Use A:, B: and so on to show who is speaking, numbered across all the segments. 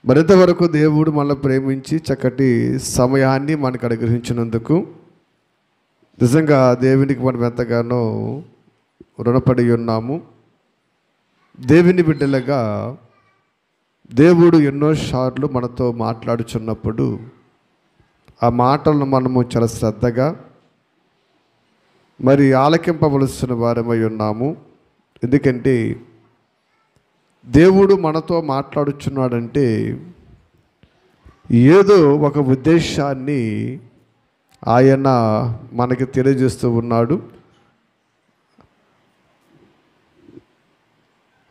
A: మరింతవరకు దేవుడు మనల్ని ప్రేమించి చక్కటి సమయాన్ని మనకు అనుగ్రహించినందుకు నిజంగా దేవునికి మనం ఎంతగానో రుణపడి ఉన్నాము. దేవుని బిడ్డలుగా దేవుడు ఎన్నోసార్లు మనతో మాట్లాడుచున్నప్పుడు ఆ మాటలను మనము చాలా శ్రద్ధగా మరి ఆలకింపవలసిన వారమై ఉన్నాము. ఎందుకంటే దేవుడు మనతో మాట్లాడుచున్నాడంటే ఏదో ఒక ఉద్దేశాన్ని ఆయన మనకి తెలియజేస్తూ ఉన్నాడు.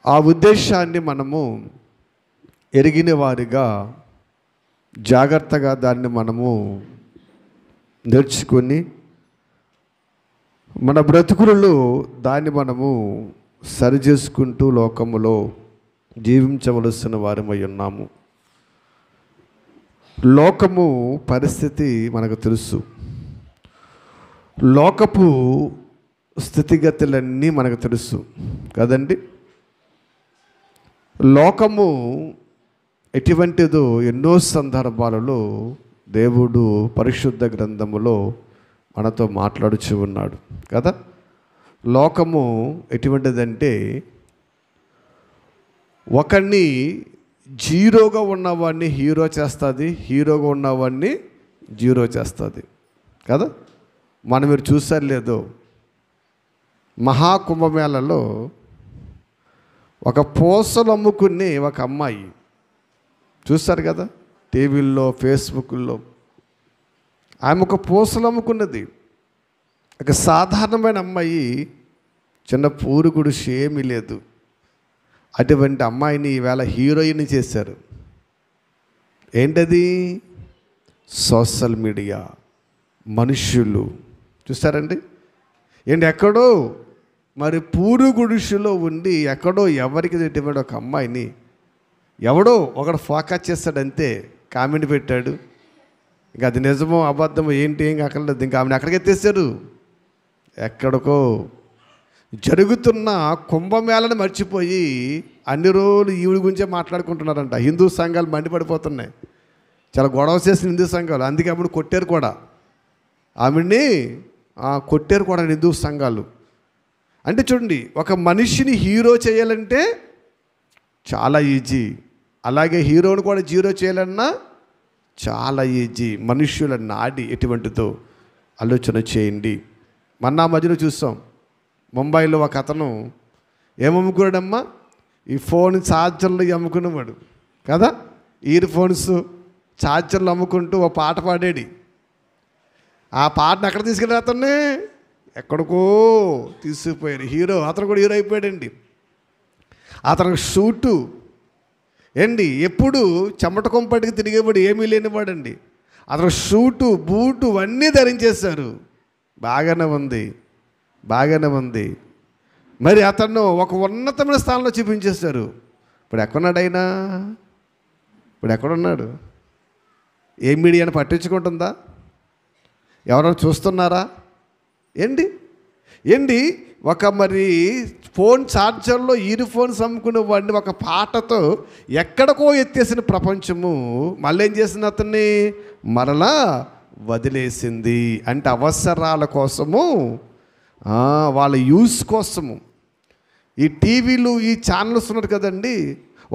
A: ఆ ఉద్దేశాన్ని మనము ఎరిగిన వారిగా జాగ్రత్తగా దాన్ని మనము నేర్చుకొని మన బ్రతుకులలో దాన్ని మనము సరిచేసుకుంటూ లోకములో జీవించవలసిన వారమై ఉన్నాము. లోకము పరిస్థితి మనకు తెలుసు. లోకపు స్థితిగతులన్నీ మనకు తెలుసు కదండి. లోకము ఎటువంటిదో ఎన్నో సందర్భాలలో దేవుడు పరిశుద్ధ గ్రంథములో మనతో మాట్లాడుచూ ఉన్నాడు కదా. లోకము ఎటువంటిదంటే ఒకరిని జీరోగా ఉన్నవాడిని హీరో చేస్తుంది, హీరోగా ఉన్నవాడిని జీరో చేస్తుంది కదా. మనం మీరు చూసారు లేదో, మహాకుంభమేళలో ఒక పూసలు అమ్ముకుని ఒక అమ్మాయి చూస్తారు కదా, టీవీల్లో ఫేస్బుక్లో. ఆమె ఒక పూసలు అమ్ముకున్నది. ఒక సాధారణమైన అమ్మాయి, చిన్న పూరుగుడు ఏమీ లేదు. అటువంటి అమ్మాయిని ఈవేళ హీరోయిన్ చేశారు. ఏంటది? సోషల్ మీడియా, మనుష్యులు. చూస్తారండి ఏంటి, ఎక్కడో మరి పూరు గుడిసెలో ఉండి ఎక్కడో ఎవరికి ఇటువంటి ఒక అమ్మాయిని ఎవడో ఒకడు ఫోకస్ చేస్తాడంతే, కామెంట్ పెట్టాడు. ఇంకా అది నిజమో అబద్ధమో ఏంటి ఏం అక్కర్లేదు, ఇంకా ఆమెను ఎక్కడికి ఎత్తేసారు. ఎక్కడికో జరుగుతున్న కుంభమేళను మర్చిపోయి అన్ని రోజులు ఈవిడి గురించే మాట్లాడుకుంటున్నారంట. హిందూ సంఘాలు మండిపడిపోతున్నాయి, చాలా గొడవ చేసిన హిందూ సంఘాలు. అందుకే ఆమెను కొట్టారు కూడా, ఆమెని కొట్టారు కూడా హిందూ సంఘాలు. అంటే చూడండి, ఒక మనిషిని హీరో చేయాలంటే చాలా ఈజీ, అలాగే హీరోని కూడా జీరో చేయాలన్నా చాలా ఈజీ. మనుష్యుల నాడి ఎటువంటిదో ఆలోచన చేయండి. మొన్న మధ్యలో చూసాం, ముంబైలో ఒక అతను ఏమమ్ముకున్నాడమ్మా, ఈ ఫోన్ ఛార్జర్లు అమ్ముకునేవాడు కదా. ఇయర్ ఫోన్స్ ఛార్జర్లు అమ్ముకుంటూ ఓ పాట పాడాడు. ఆ పాటను ఎక్కడ తీసుకెళ్ళారు, అతన్ని ఎక్కడికో తీసుకుపోయారు. హీరో, అతను కూడా హీరో అయిపోయాడండి. అతనికి షూటు ఏంటి, ఎప్పుడు చెమట కొంపటికి తిరిగేవాడు, ఏమీ లేనివాడండి. అతను షూటు బూటు అన్నీ ధరించేశారు. బాగానే ఉంది, బాగానే ఉంది. మరి అతను ఒక ఉన్నతమైన స్థానంలో చూపించేశారు. ఇప్పుడు ఎక్కడున్నాడు ఆయన? ఇప్పుడు ఎక్కడున్నాడు? ఏ మీడియాను పట్టించుకుంటుందా? ఎవరైనా చూస్తున్నారా? ఏంటి ఏంటి ఒక మరి ఫోన్ ఛార్జర్లో ఇయర్ ఫోన్స్ అమ్ముకునే వాడిని ఒక పాటతో ఎక్కడికో ఎత్తేసిన ప్రపంచము మళ్ళీ ఏం చేసింది, అతన్ని మరలా వదిలేసింది. అంటే అవసరాల కోసము, వాళ్ళ యూస్ కోసము, ఈ టీవీలు ఈ ఛానల్స్ ఉన్నారు కదండి,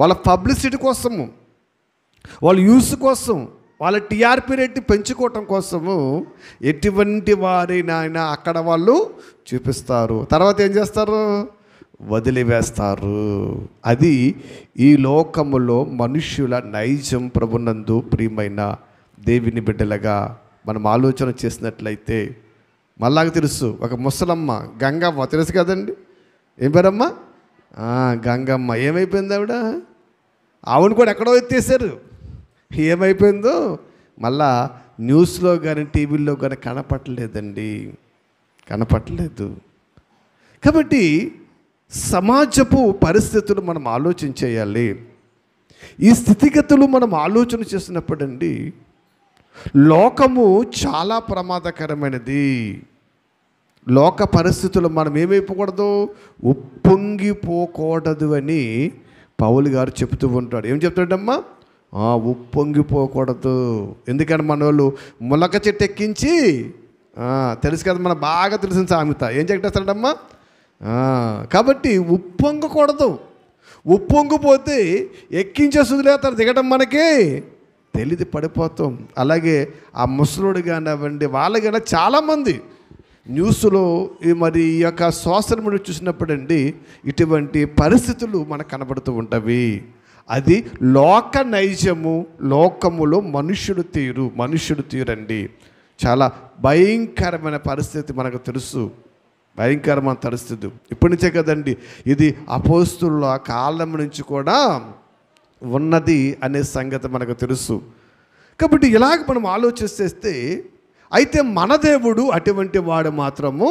A: వాళ్ళ పబ్లిసిటీ కోసము, వాళ్ళ యూస్ కోసం, వాళ్ళ టీఆర్పీ రేట్ పెంచుకోవటం కోసము ఎటువంటి వారినైనా అక్కడ వాళ్ళు చూపిస్తారు. తర్వాత ఏం చేస్తారు? వదిలివేస్తారు. అది ఈ లోకములో మనుష్యుల నైజం. ప్రభునందు ప్రియమైన దేవుని బిడ్డలుగా మనం ఆలోచన చేసినట్లయితే మళ్ళాగా తెలుసు. ఒక ముసలమ్మ గంగమ్మ తెలుసు కదండి, ఏం పేరమ్మా? గంగమ్మ. ఏమైపోయింది ఆవిడ? ఆవిడ కూడా ఎక్కడో ఎత్తేసారు. ఏమైపోయిందో మళ్ళా న్యూస్లో కానీ టీవీల్లో కానీ కనపడలేదండి, కనపడలేదు. కాబట్టి సమాజపు పరిస్థితులు మనం ఆలోచించేయాలి. ఈ స్థితిగతులు మనం ఆలోచన చేసినప్పుడండి లోకము చాలా ప్రమాదకరమైనది. లోక పరిస్థితులు మనం ఏమైపోకూడదు, ఉప్పొంగిపోకూడదు అని పౌలు గారు చెప్తూ ఉంటాడు. ఏం చెప్తాడమ్మా? ఉప్పొంగిపోకూడదు. ఎందుకంటే మన వాళ్ళు ములక చెట్టు ఎక్కించి తెలుసు కదా, మన బాగా తెలిసిన సామెత, ఏం చెట్టేస్తాడమ్మా. కాబట్టి ఉప్పొంగకూడదు. ఉప్పొంగిపోతే ఎక్కించే సుదిలేస్తారు, దిగడం మనకి తెలియదు, పడిపోతాం. అలాగే ఆ ముసలుడు కానివ్వండి, వాళ్ళకైనా చాలామంది న్యూస్లో మరి ఈ యొక్క సోషల్ మీడియా చూసినప్పుడండి ఇటువంటి పరిస్థితులు మనకు కనబడుతూ ఉంటాయి. అది లోక నైజము. లోకములో మనుష్యుడు తీరండి. చాలా భయంకరమైన పరిస్థితి మనకు తెలుసు, భయంకరమైన పరిస్థితి. ఇప్పటి నుంచే కదండి, ఇది అపోస్తుల కాలం నుంచి కూడా ఉన్నది అనే సంగతి మనకు తెలుసు. కాబట్టి ఇలాగ మనం ఆలోచిస్తే అయితే మన దేవుడు అటువంటి వాడు మాత్రము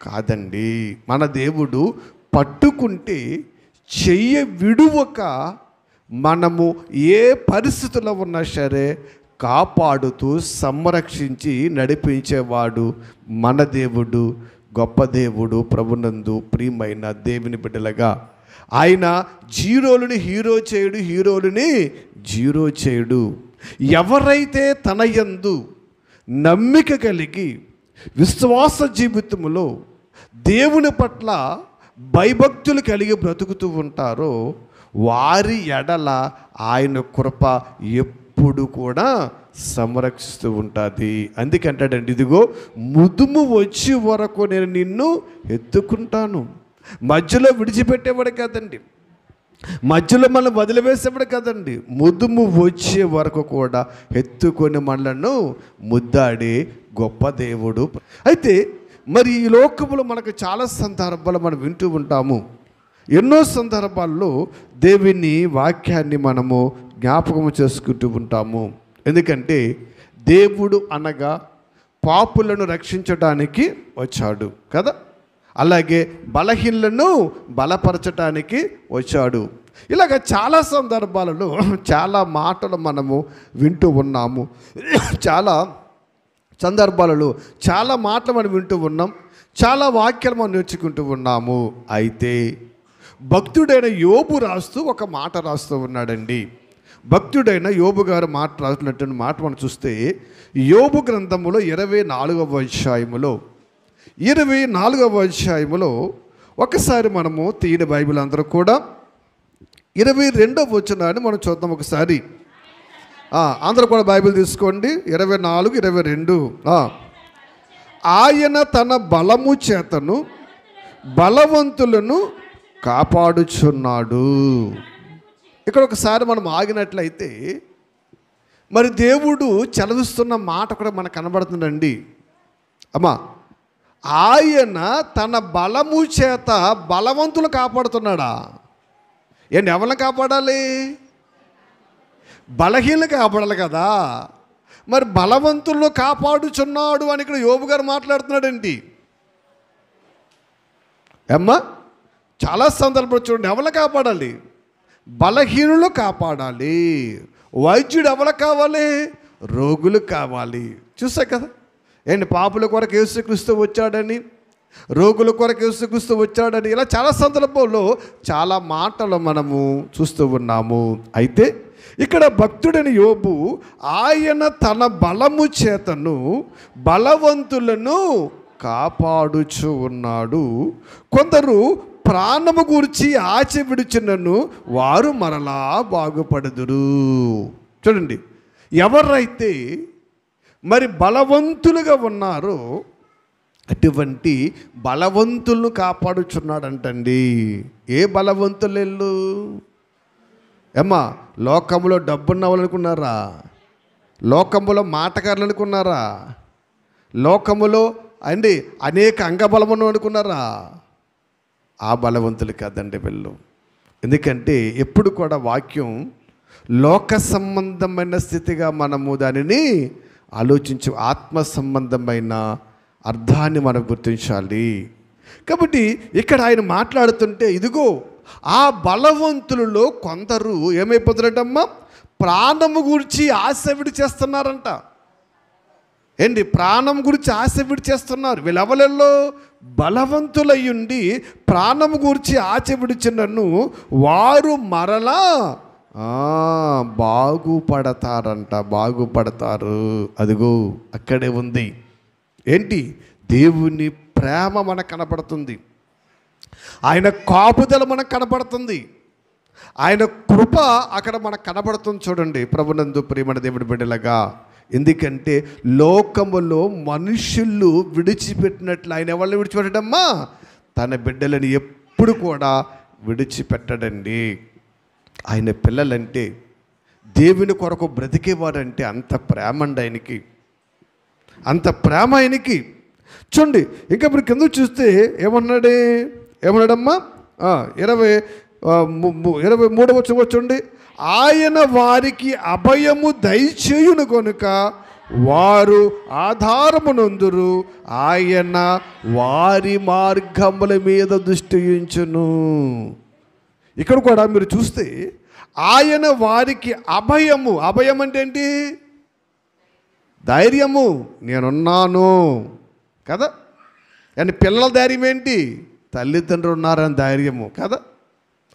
A: కాదండి. మన దేవుడు పట్టుకుంటే చెయ్య విడువక మనము ఏ పరిస్థితుల్లో ఉన్నా సరే కాపాడుతూ సంరక్షించి నడిపించేవాడు మన దేవుడు, గొప్ప దేవుడు. ప్రభునందు ప్రియమైన దేవుని బిడ్డలుగా ఆయన జీరోలని హీరో చేయడు, హీరోలని జీరో చేయడు. ఎవరైతే తన యందు నమ్మిక కలిగి విశ్వాస జీవితంలో దేవుని పట్ల భయభక్తులు కలిగి బ్రతుకుతూ ఉంటారో వారి ఎడల ఆయన కృప ఎప్పుడు కూడా సంరక్షిస్తూ ఉంటుంది. అందుకంటాడండి, ఇదిగో ముదుము వచ్చే వరకు నేను నిన్ను ఎత్తుకుంటాను. మధ్యలో విడిచిపెట్టేవాడు కాదండి, మధ్యలో మనం వదిలివేసేవాడు కదండి. ముదుము వచ్చే వరకు కూడా ఎత్తుకొని మనలను ముద్దాడే గొప్ప దేవుడు. అయితే మరి ఈ లోకములో మనకు చాలా సందర్భాలు మనం వింటూ ఉంటాము. ఎన్నో సందర్భాల్లో దేవుని వాక్యాన్ని మనము జ్ఞాపకం చేసుకుంటూ ఉంటాము. ఎందుకంటే దేవుడు అనగా పాపులను రక్షించడానికి వచ్చాడు కదా, అలాగే బలహీనలను బలపరచటానికి వచ్చాడు. ఇలాగ చాలా సందర్భాలలో చాలా మాటలు మనము వింటూ ఉన్నాము. చాలా సందర్భాలలో చాలా మాటలు మనం వింటూ ఉన్నాం, చాలా వాక్యాలు మనం నేర్చుకుంటూ ఉన్నాము. అయితే భక్తుడైన యోబు రాస్తూ ఒక మాట రాస్తూ ఉన్నాడండి. భక్తుడైన యోబు గారు మాట రాసినటువంటి మాట మనం చూస్తే యోబు గ్రంథములో 24వ అధ్యాయములో 24వ అధ్యాయములో ఒకసారి మనము తీయని బైబిల్ అందరూ కూడా 22వ వచనాన్ని మనం చూద్దాం ఒకసారి. అందరూ కూడా బైబిల్ తీసుకోండి. 24, 22. ఆయన తన బలము చేతను బలవంతులను కాపాడుచున్నాడు. ఇక్కడ ఒకసారి మనం ఆగినట్లయితే మరి దేవుడు చలవిస్తున్న మాట కూడా మనకు కనబడుతుందండి. అమ్మా, ఆయన తన బలము చేత బలవంతులు కాపాడుతున్నాడా? ఏంటి, ఎవరిని కాపాడాలి? బలహీనలు కాపాడాలి కదా. మరి బలవంతులను కాపాడుచున్నాడు అని ఇక్కడ యోబు గారు మాట్లాడుతున్నాడండి. అమ్మా, చాలా సందర్భాలు చూడండి, ఎవరిని కాపాడాలి? బలహీనులు కాపాడాలి. వైద్యుడు ఎవరు కావాలి? రోగులు కావాలి. చూసా కదా, ఏంటి, పాపుల కొరకు యేసుక్రీస్తు వచ్చాడని, రోగుల కొరకు యేసుక్రీస్తు వచ్చాడని, ఇలా చాలా సందర్భాల్లో చాలా మాటలు మనము చూస్తూ ఉన్నాము. అయితే ఇక్కడ భక్తుడైన యోబు ఆయన తన బలము చేతను బలవంతులను కాపాడుచు ఉన్నాడు. కొందరు ప్రాణము గూర్చి ఆశ విడుచున్నను వారు మరలా బాగుపడుదురు. చూడండి, ఎవరైతే మరి బలవంతులుగా ఉన్నారో అటువంటి బలవంతులను కాపాడుచున్నాడంటండి. ఏ బలవంతులు? ఏమ్మా, లోకంలో డబ్బున్న వాళ్ళు అనుకున్నారా? లోకములో మాటగారులు అనుకున్నారా? లోకములో అండి అనేక అంగబలమును అనుకున్నారా? ఆ బలవంతులు కాదండి వీళ్ళు. ఎందుకంటే ఎప్పుడు కూడా వాక్యం లోక సంబంధమైన స్థితిగా మనము దానిని ఆలోచించు, ఆత్మ సంబంధమైన అర్థాన్ని మనం గుర్తించాలి. కాబట్టి ఇక్కడ ఆయన మాట్లాడుతుంటే ఇదిగో ఆ బలవంతులలో కొందరు ఏమైపోతున్నారమ్మా, ప్రాణము గురించి ఆశ విడిచేస్తున్నారంట. ఏంటి, ప్రాణం గురించి ఆశ విడిచేస్తున్నారు. వీళ్ళెవలలో బలవంతులయ్యుండి ప్రాణము గురించి ఆశ విడిచినను వారు మరలా బాగుపడతారంట, బాగుపడతారు. అదిగో అక్కడే ఉంది. ఏంటి? దేవుని ప్రేమ మనకు కనపడుతుంది, ఆయన కాపుదల మనకు కనపడుతుంది, ఆయన కృప అక్కడ మనకు కనపడుతుంది. చూడండి ప్రభునందు ప్రియమైన దేవుడి బిడ్డలుగా, ఎందుకంటే లోకములో మనుషులు విడిచిపెట్టినట్లు ఆయన ఎవరిని విడిచిపెట్టడమ్మా? తన బిడ్డలని ఎప్పుడు కూడా విడిచిపెట్టడండి. ఆయన పిల్లలంటే, దేవుని కొరకు బ్రతికేవారంటే అంత ప్రేమ అండి ఆయనకి, అంత ప్రేమ ఆయనకి. చూడండి ఇంకా ఇప్పుడు కింద చూస్తే ఏమన్నాడమ్మా? 23వ వచనం చూడండి. ఆయన వారికి అభయము దయచేయును కనుక వారు ఆధారమునందురు, ఆయన వారి మార్గముల మీద దృష్టి ఉంచును. ఇక్కడ కూడా మీరు చూస్తే ఆయన వారికి అభయము, అభయం అంటే ఏంటి? ధైర్యము, నేనున్నాను కదా. అండ్ పిల్లల ధైర్యం ఏంటి? తల్లిదండ్రులు ఉన్నారని ధైర్యము కదా,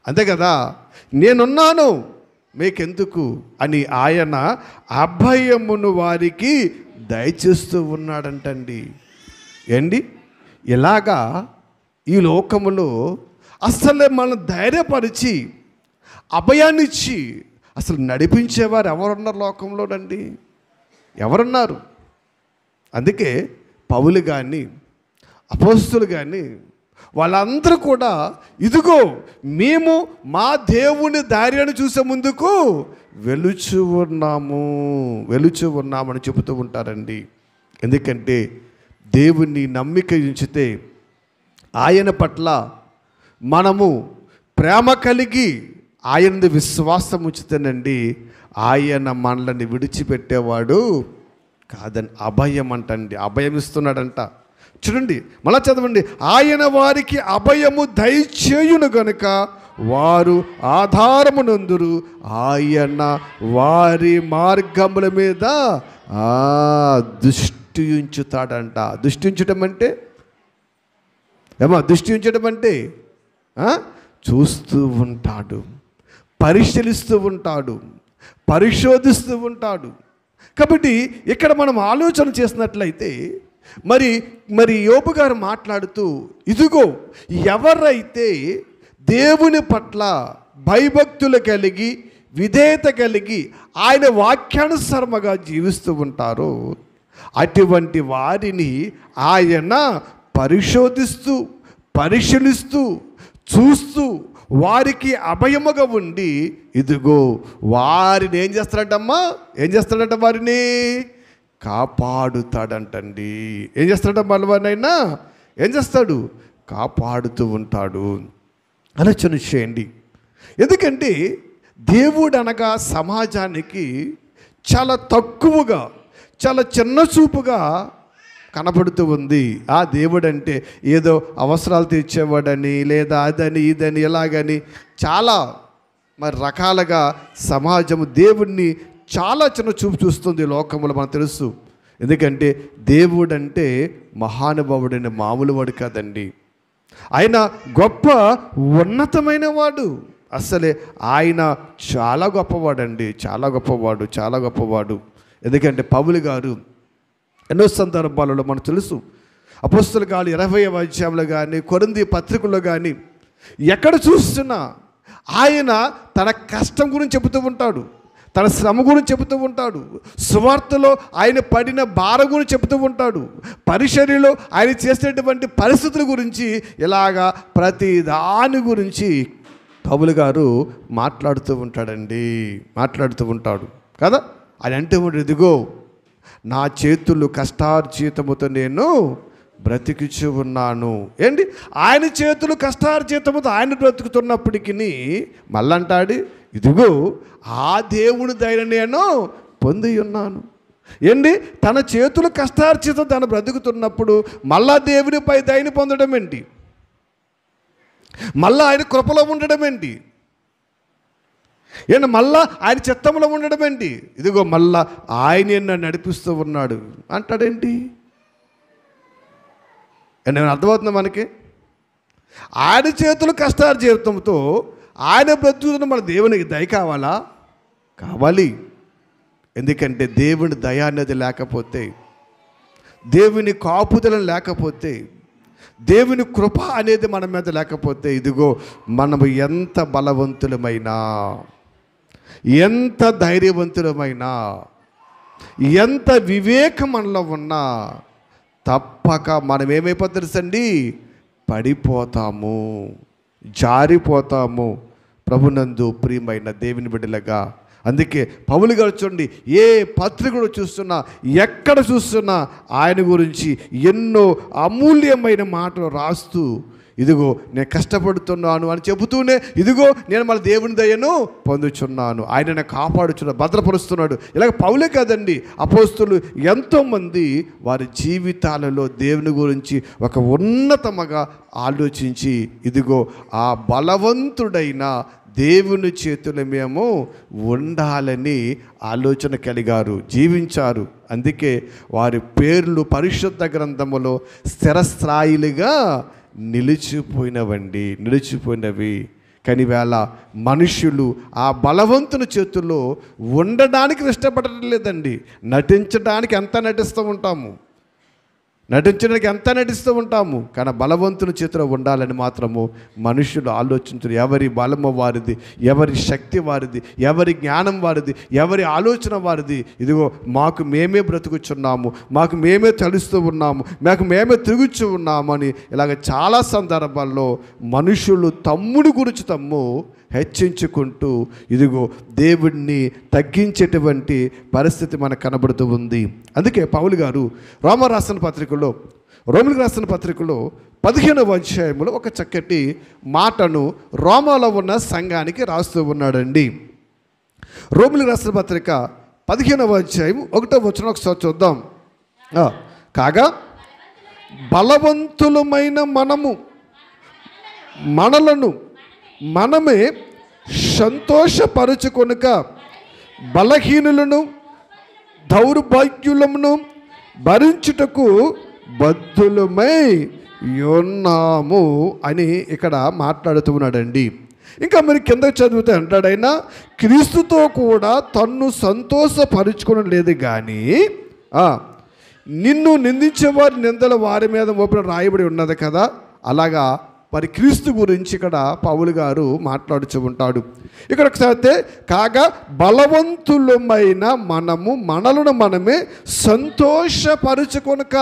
A: అంతే కదా. నేనున్నాను మీకెందుకు అని ఆయన అభయమును వారికి దయచేస్తూ ఉన్నాడంటండి. ఏంటి? ఇలాగా ఈ లోకములో అసలే మనం ధైర్యపరిచి అభయాన్నిచ్చి అసలు నడిపించేవారు ఎవరున్నారు లోకంలోనండి? ఎవరున్నారు? అందుకే పౌలు కానీ అపోస్తలులు కానీ వాళ్ళందరూ కూడా ఇదిగో మేము మా దేవుని ధైర్యాన్ని చూసే ముందుకు వెలుచు ఉన్నామని చెబుతూ ఉంటారండి. ఎందుకంటే దేవుని నమ్మిక ఉంచితే, ఆయన పట్ల మనము ప్రేమ కలిగి ఆయన విశ్వాసం ఉంచితేనండి, ఆయన మనల్ని విడిచిపెట్టేవాడు కాదని అభయం అంటండి. అభయం ఇస్తున్నాడంట. చూడండి మళ్ళా చదవండి. ఆయన వారికి అభయము దయచేయును గనుక వారు ఆధారమునందురు, ఆయన వారి మార్గముల మీద దృష్టి ఉంచుతాడంట. దృష్టి ఉంచడం అంటే దృష్టి ఉంచడం అంటే చూస్తూ ఉంటాడు, పరిశీలిస్తూ ఉంటాడు, పరిశోధిస్తూ ఉంటాడు. కాబట్టి ఇక్కడ మనం ఆలోచన చేసినట్లయితే మరి యోబు గారు మాట్లాడుతూ, ఇదిగో ఎవరైతే దేవుని పట్ల భయభక్తులు కలిగి విధేయత కలిగి ఆయన వాక్యానుసారముగా జీవిస్తూ ఉంటారో అటువంటి వారిని ఆయన పరిశోధిస్తూ పరిశీలిస్తూ చూస్తూ వారికి అభయముగా ఉండి ఇదిగో వారిని ఏం చేస్తాడంట? వారిని కాపాడుతాడంటండి. ఏం చేస్తాడంట? వారినైనా ఏం చేస్తాడు? కాపాడుతూ ఉంటాడు. ఆలోచన చేయండి. ఎందుకంటే దేవుడు అనగా సమాజానికి చాలా తక్కువగా, చాలా చిన్న చూపుగా కనబడుతూ ఉంది. ఆ దేవుడు అంటే ఏదో అవసరాలు తీర్చేవాడని, లేదా అదని ఇదని ఎలాగని చాలా రకాలుగా సమాజము దేవుడిని చాలా చిన్న చూపు చూస్తుంది లోకంలో, మనకు తెలుసు. ఎందుకంటే దేవుడు అంటే మహానుభావుడైన మామూలు వాడు కాదండి. ఆయన గొప్ప ఉన్నతమైన వాడు. అసలే ఆయన చాలా గొప్పవాడండి, చాలా గొప్పవాడు. ఎందుకంటే పౌలు గారు ఎన్నో సందర్భాలలో మనకు తెలుసు, అపోస్తలుల కార్యాలు 20వ అధ్యాయంలో కానీ కొరింథీ పత్రికల్లో కానీ ఎక్కడ చూస్తున్నా ఆయన తన కష్టం గురించి చెబుతూ ఉంటాడు, తన శ్రమ గురించి చెబుతూ ఉంటాడు, సువార్తలో ఆయన పడిన భారం గురించి చెబుతూ ఉంటాడు, పరిచర్యలో ఆయన చేసేటువంటి పరిస్థితుల గురించి, ఇలాగా ప్రతి దాని గురించి పౌలు గారు మాట్లాడుతూ ఉంటాడు కదా. ఆయన అంటే ఇదిగో నా చేతులు కష్టార్జితముతో నేను బ్రతికించు ఉన్నాను. ఏంటి? ఆయన చేతులు కష్టార్జితముతో ఆయన బ్రతుకుతున్నప్పటికీ మళ్ళంటాడు ఇదిగో ఆ దేవుని ధైర్యం నేను పొంది ఉన్నాను. ఏంటి? తన చేతులు కష్టార్జితం తను బ్రతుకుతున్నప్పుడు మళ్ళా దేవునిపై దయని పొందడం ఏంటి? మళ్ళా ఆయన కృపలో ఉండడం ఏంటి? మళ్ళా ఆయన చిత్తంలో ఉండడం ఏంటి? ఇదిగో మళ్ళా ఆయన నన్ను నడిపిస్తూ ఉన్నాడు అంటాడేంటి? నేను అర్థమవుతుందా మనకి? ఆయన చేతులు కష్టార్జితంతో ఆయన బ్రతుకుతున్న మన దేవునికి దయ కావాలా? కావాలి. ఎందుకంటే దేవుని దయ అనేది లేకపోతే, దేవుని కాపుదల లేకపోతే, దేవుని కృప అనేది మన మీద లేకపోతే, ఇదిగో మనము ఎంత బలవంతులమైనా, ఎంత ధైర్యవంతులమైనా, ఎంత వివేకం మనలో ఉన్నా తప్పక మనం ఏమైపోతాం తెలుసండి? పడిపోతాము, జారిపోతాము. ప్రభునందు ప్రియమైన దేవుని బిడ్డలుగా అందుకే పౌలు గారు చూడండి, ఏ పత్రికలు చూస్తున్నా, ఎక్కడ చూస్తున్నా ఆయన గురించి ఎన్నో అమూల్యమైన మాటలు రాస్తూ, ఇదిగో నేను కష్టపడుతున్నాను అని చెబుతూనే, ఇదిగో నేను మన దేవుని దయను పొందుచున్నాను, ఆయన నన్ను కాపాడుచున్నాడు, భద్రపరుస్తున్నాడు. ఇలాగ పౌలే కాదండి, అపోస్తులు ఎంతోమంది వారి జీవితాలలో దేవుని గురించి ఒక ఉన్నతముగా ఆలోచించి, ఇదిగో ఆ బలవంతుడైన దేవుని చేతులు మేము ఉండాలని ఆలోచన కలిగారు, జీవించారు. అందుకే వారి పేర్లు పరిశుద్ధ గ్రంథములో స్థిరస్థాయిలుగా నిలిచిపోయినవి. కానీ వేళ మనుషులు ఆ బలవంతుని చేతుల్లో ఉండడానికి ఇష్టపడటం లేదండి. నటించడానికి ఎంత నటిస్తూ ఉంటాము, కానీ బలవంతుని చేతిలో ఉండాలని మాత్రము మనుషులు ఆలోచించరు. ఎవరి బలము వారిది, ఎవరి శక్తి వారిది, ఎవరి జ్ఞానం వారిది, ఎవరి ఆలోచన వారిది. ఇదిగో మాకు మేమే బ్రతుకుచున్నాము, మాకు మేమే చలుస్తూ ఉన్నాము, మాకు మేమే తిరుగుచూ ఉన్నాము అని ఇలాగ చాలా సందర్భాల్లో మనుషులు తమ్ముడి గురించి తమ్ము హెచ్చించుకుంటూ, ఇదిగో దేవుడిని తగ్గించేటువంటి పరిస్థితి మనకు కనబడుతూ ఉంది. అందుకే పౌలు గారు రోమీయులకు రాసిన పత్రికలో 15వ అధ్యాయంలో ఒక చక్కటి మాటను రోమాలో ఉన్న సంఘానికి రాస్తూ ఉన్నాడండి. రోమీయులకు రాసిన పత్రిక 15వ అధ్యాయం 1వ వచనం ఒకసారి చూద్దాం. కాగా బలవంతులమైన మనలను మనమే సంతోషపరుచుకొనుక బలహీనులను దౌర్భాగ్యులను భరించుటకు బద్ధులమై ఉన్నాము అని ఇక్కడ మాట్లాడుతూ ఉన్నాడండి. ఇంకా మరి కింద చదివితే అంటాడైనా, క్రీస్తుతో కూడా తన్ను సంతోషపరుచుకోవడం లేదు కానీ నిన్ను నిందించేవారి నిందల వారి మీద మోపిన రాయబడి ఉన్నది కదా. అలాగా మరి క్రీస్తు గురించి ఇక్కడ పౌలు గారు మాట్లాడుతూ ఉంటాడు. ఇక్కడ ఒకసారి కాగా బలవంతులమైన మనలను మనమే సంతోషపరుచుకొనక.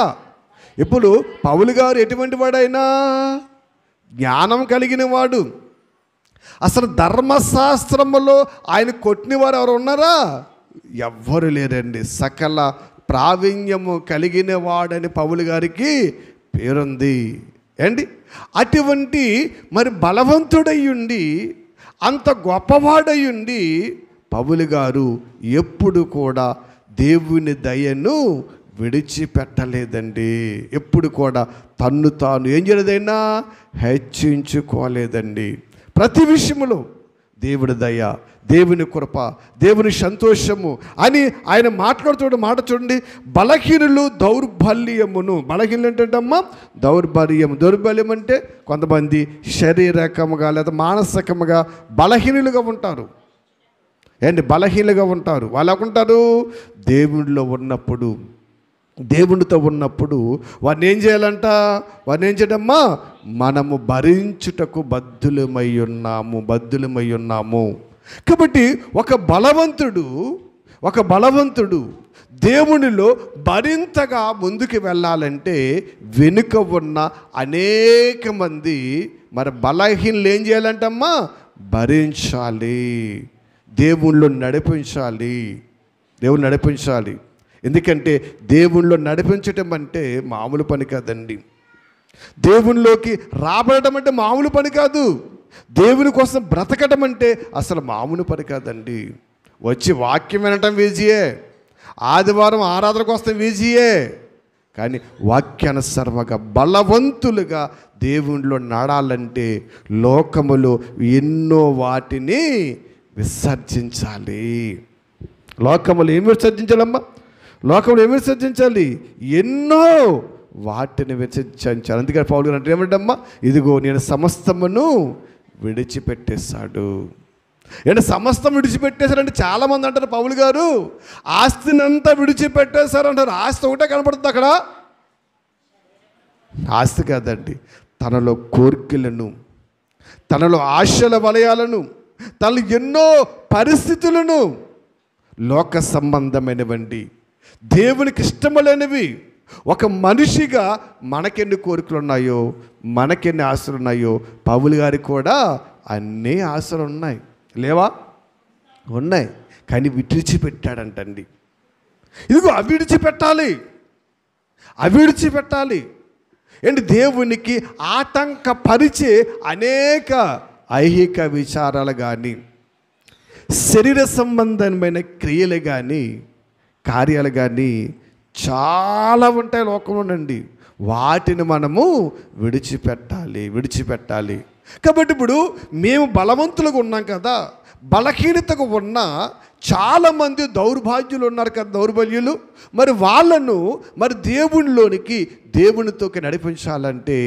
A: ఇప్పుడు పౌలు గారు ఎటువంటి వాడైనా జ్ఞానం కలిగిన వాడు. అసలు ధర్మశాస్త్రములో ఆయన కొట్టిన వారు ఎవరు ఉన్నారా? ఎవ్వరు లేరండి. సకల ప్రావీణ్యము కలిగిన వాడని పౌలు గారికి పేరుంది ఏండి. అటువంటి మరి బలవంతుడయ్యుండి, అంత గొప్పవాడయ్యుండి పౌలు గారు ఎప్పుడు కూడా దేవుని దయను విడిచిపెట్టలేదండి. ఎప్పుడు కూడా తన్ను తాను ఏం చేయలేదైనా హెచ్చించుకోలేదండి. ప్రతి విషయంలో దేవుడి దయ, దేవుని కృప, దేవుని సంతోషము అని ఆయన మాట్లాడుతూ మాట చూడండి. బలహీనులు దౌర్బల్యమును, బలహీనులు ఏంటంటమ్మా? దౌర్బల్యం అంటే కొంతమంది శారీరకముగా లేదా మానసికముగా బలహీనులుగా ఉంటారు. బలహీనులుగా ఉంటారు. వాళ్ళు ఎలాగుంటారు? దేవునితో ఉన్నప్పుడు వారిని ఏం చేయాలంట? వారిని ఏం చేయడమ్మా? మనము భరించుటకు బద్ధులమై ఉన్నాము. కాబట్టి ఒక బలవంతుడు దేవునిలో మరింతగా ముందుకు వెళ్ళాలంటే వెనుక ఉన్న అనేక మంది మరి బలహీనలు ఏం చేయాలంటమ్మా? భరించాలి, దేవునిలో నడిపించాలి. ఎందుకంటే దేవునిలో నడిపించటం అంటే మామూలు పని కాదండి. దేవునిలోకి రాబడటం అంటే మామూలు పని కాదు. దేవుని కోసం బ్రతకటం అంటే అసలు మామూలు పని కాదండి. వచ్చి వాక్యం వినటం ఈజీయే, ఆదివారం ఆరాధనకు వస్తాం ఈజీయే, కానీ వాక్యానుసారముగా బలవంతులుగా దేవునిలో నడాలంటే లోకములో ఎన్నో వాటిని విసర్జించాలి. లోకములు ఏమి విసర్జించాలమ్మా? లోకంలో ఏమి విసర్జించాలి? ఎన్నో వాటిని విసర్జించాలి. అందుకని పౌలు గారు అంటే ఏమంటమ్మా? ఇదిగో నేను సమస్తమును విడిచిపెట్టేశాడు. అంటే సమస్తం విడిచిపెట్టేశారంటే చాలామంది అంటారు, పౌలు గారు ఆస్తినంతా విడిచిపెట్టేశారు అంటారు. ఆస్తి ఒకటే కనపడుతుంది అక్కడ. ఆస్తి కాదండి, తనలో కోరికలను, తనలో ఆశల వలయాలను, తనలో ఎన్నో పరిస్థితులను, లోక సంబంధమైనవండి, దేవునికి ఇష్టములేనివి. ఒక మనిషిగా మనకెన్ని కోరికలు ఉన్నాయో, మనకెన్ని ఆశలు ఉన్నాయో, పౌలు గారికి కూడా అన్నీ ఆశలు ఉన్నాయి. లేవా? ఉన్నాయి. కానీ విడిచిపెట్టాడంటండి. ఇదిగో అవి విడిచిపెట్టాలి, అవి విడిచిపెట్టాలి. ఏంటి? దేవునికి ఆటంకపరిచే అనేక ఐహిక విచారాలు కానీ, శరీర సంబంధమైన క్రియలు కానీ, కార్యాలు కానీ చాలా ఉంటాయి లోకంలోనండి. వాటిని మనము విడిచిపెట్టాలి. కాబట్టి ఇప్పుడు మేము బలవంతులుగా ఉన్నాం కదా, బలహీనతగా ఉన్న చాలామంది దౌర్భాగ్యులు ఉన్నారు కదా, దౌర్బల్యులు. మరి వాళ్ళను దేవునిలోనికి, దేవునితోకి నడిపించాలంటే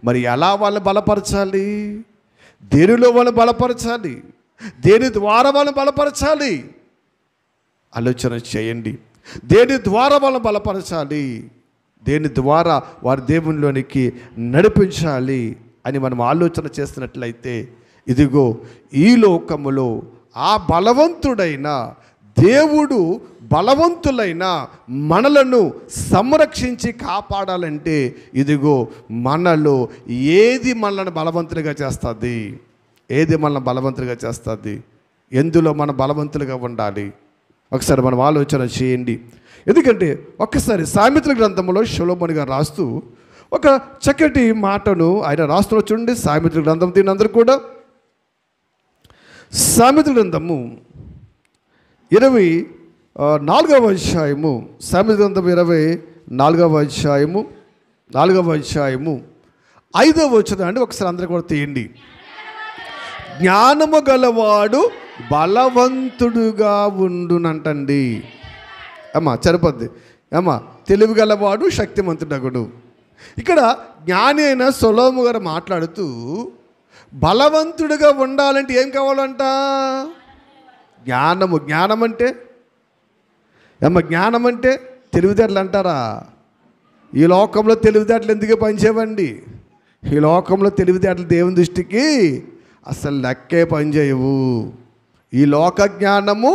A: మరి ఎలా వాళ్ళని బలపరచాలి? దేనిలో వాళ్ళని బలపరచాలి? దేని ద్వారా వాళ్ళని బలపరచాలి? ఆలోచన చేయండి. దేని ద్వారా వాళ్ళని బలపరచాలి, దేని ద్వారా వారి దేవునిలోనికి నడిపించాలి అని మనం ఆలోచన చేస్తున్నట్లయితే, ఇదిగో ఈ లోకములో ఆ బలవంతుడైన దేవుడు బలవంతులైన మనలను సంరక్షించి కాపాడాలంటే, ఇదిగో మనలో ఏది మనల్ని బలవంతులుగా చేస్తుంది? ఏది మనల్ని బలవంతులుగా చేస్తుంది? ఎందులో మనం బలవంతులుగా ఉండాలి? ఒకసారి మనం ఆలోచన చేయండి. ఎందుకంటే ఒక్కసారి సామెతల గ్రంథంలో సొలొమోను గారు రాస్తూ ఒక చక్కటి మాటను ఆయన రాస్తున్న చూడండి. సామెతల గ్రంథం దీనందరూ కూడా సామెతల గ్రంథము 24వ అధ్యాయము, సామెతల గ్రంథం 24వ అధ్యాయము 4వ అధ్యాయము 5వ వచనం అండి. ఒకసారి అందరూ కూడా తీయండి. జ్ఞానము గలవాడు బలవంతుడుగా ఉండునంటండి. అమ్మా సరిపోద్ది. అమ్మా తెలివి గలవాడు శక్తిమంతుడగుడు. ఇక్కడ జ్ఞాని అయిన సొలొమోను గారు మాట్లాడుతూ బలవంతుడిగా ఉండాలంటే ఏం కావాలంట? జ్ఞానము. జ్ఞానం అంటే జ్ఞానం అంటే తెలివితేటలు అంటారా? ఈ లోకంలో తెలివితేటలు ఎందుకు పనిచేయవండి? ఈ లోకంలో తెలివితేటలు దేవుని దృష్టికి అసలు లెక్కే పనిచేయవు. ఈ లోక జ్ఞానము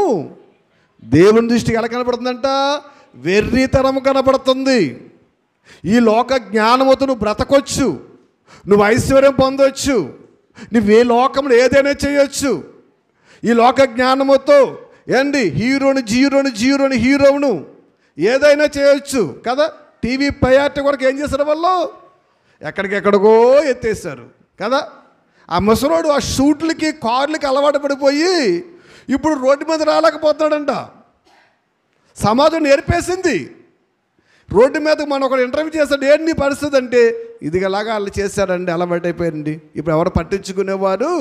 A: దేవుని దృష్టికి ఎలా కనపడుతుందంట? వెర్రితరము కనపడుతుంది. ఈ లోక జ్ఞానముతో నువ్వు బ్రతకొచ్చు, నువ్వు ఐశ్వర్యం పొందొచ్చు, నువ్వు ఏ లోకంలో ఏదైనా చేయొచ్చు. ఈ లోక జ్ఞానముతో హీరోను ఏదైనా చేయొచ్చు కదా. టీవీ ప్రయారిటీ వరకు ఏం చేశారు వాళ్ళు? ఎక్కడికెక్కడికో ఎత్తేసారు కదా. ఆ ముసలోడు ఆ షూట్లకి, కార్లకి అలవాటు పడిపోయి ఇప్పుడు రోడ్డు మీద రాలేకపోతున్నాడంట. సమాజం నేర్పేసింది. రోడ్డు మీద మనం ఒకడు ఇంటర్వ్యూ చేస్తాడు, ఏంటి నీ పరిస్థితి అంటే, ఇదిగలాగా వాళ్ళు చేశారండి, అలవాటు అయిపోయింది. ఇప్పుడు ఎవరు పట్టించుకునేవారు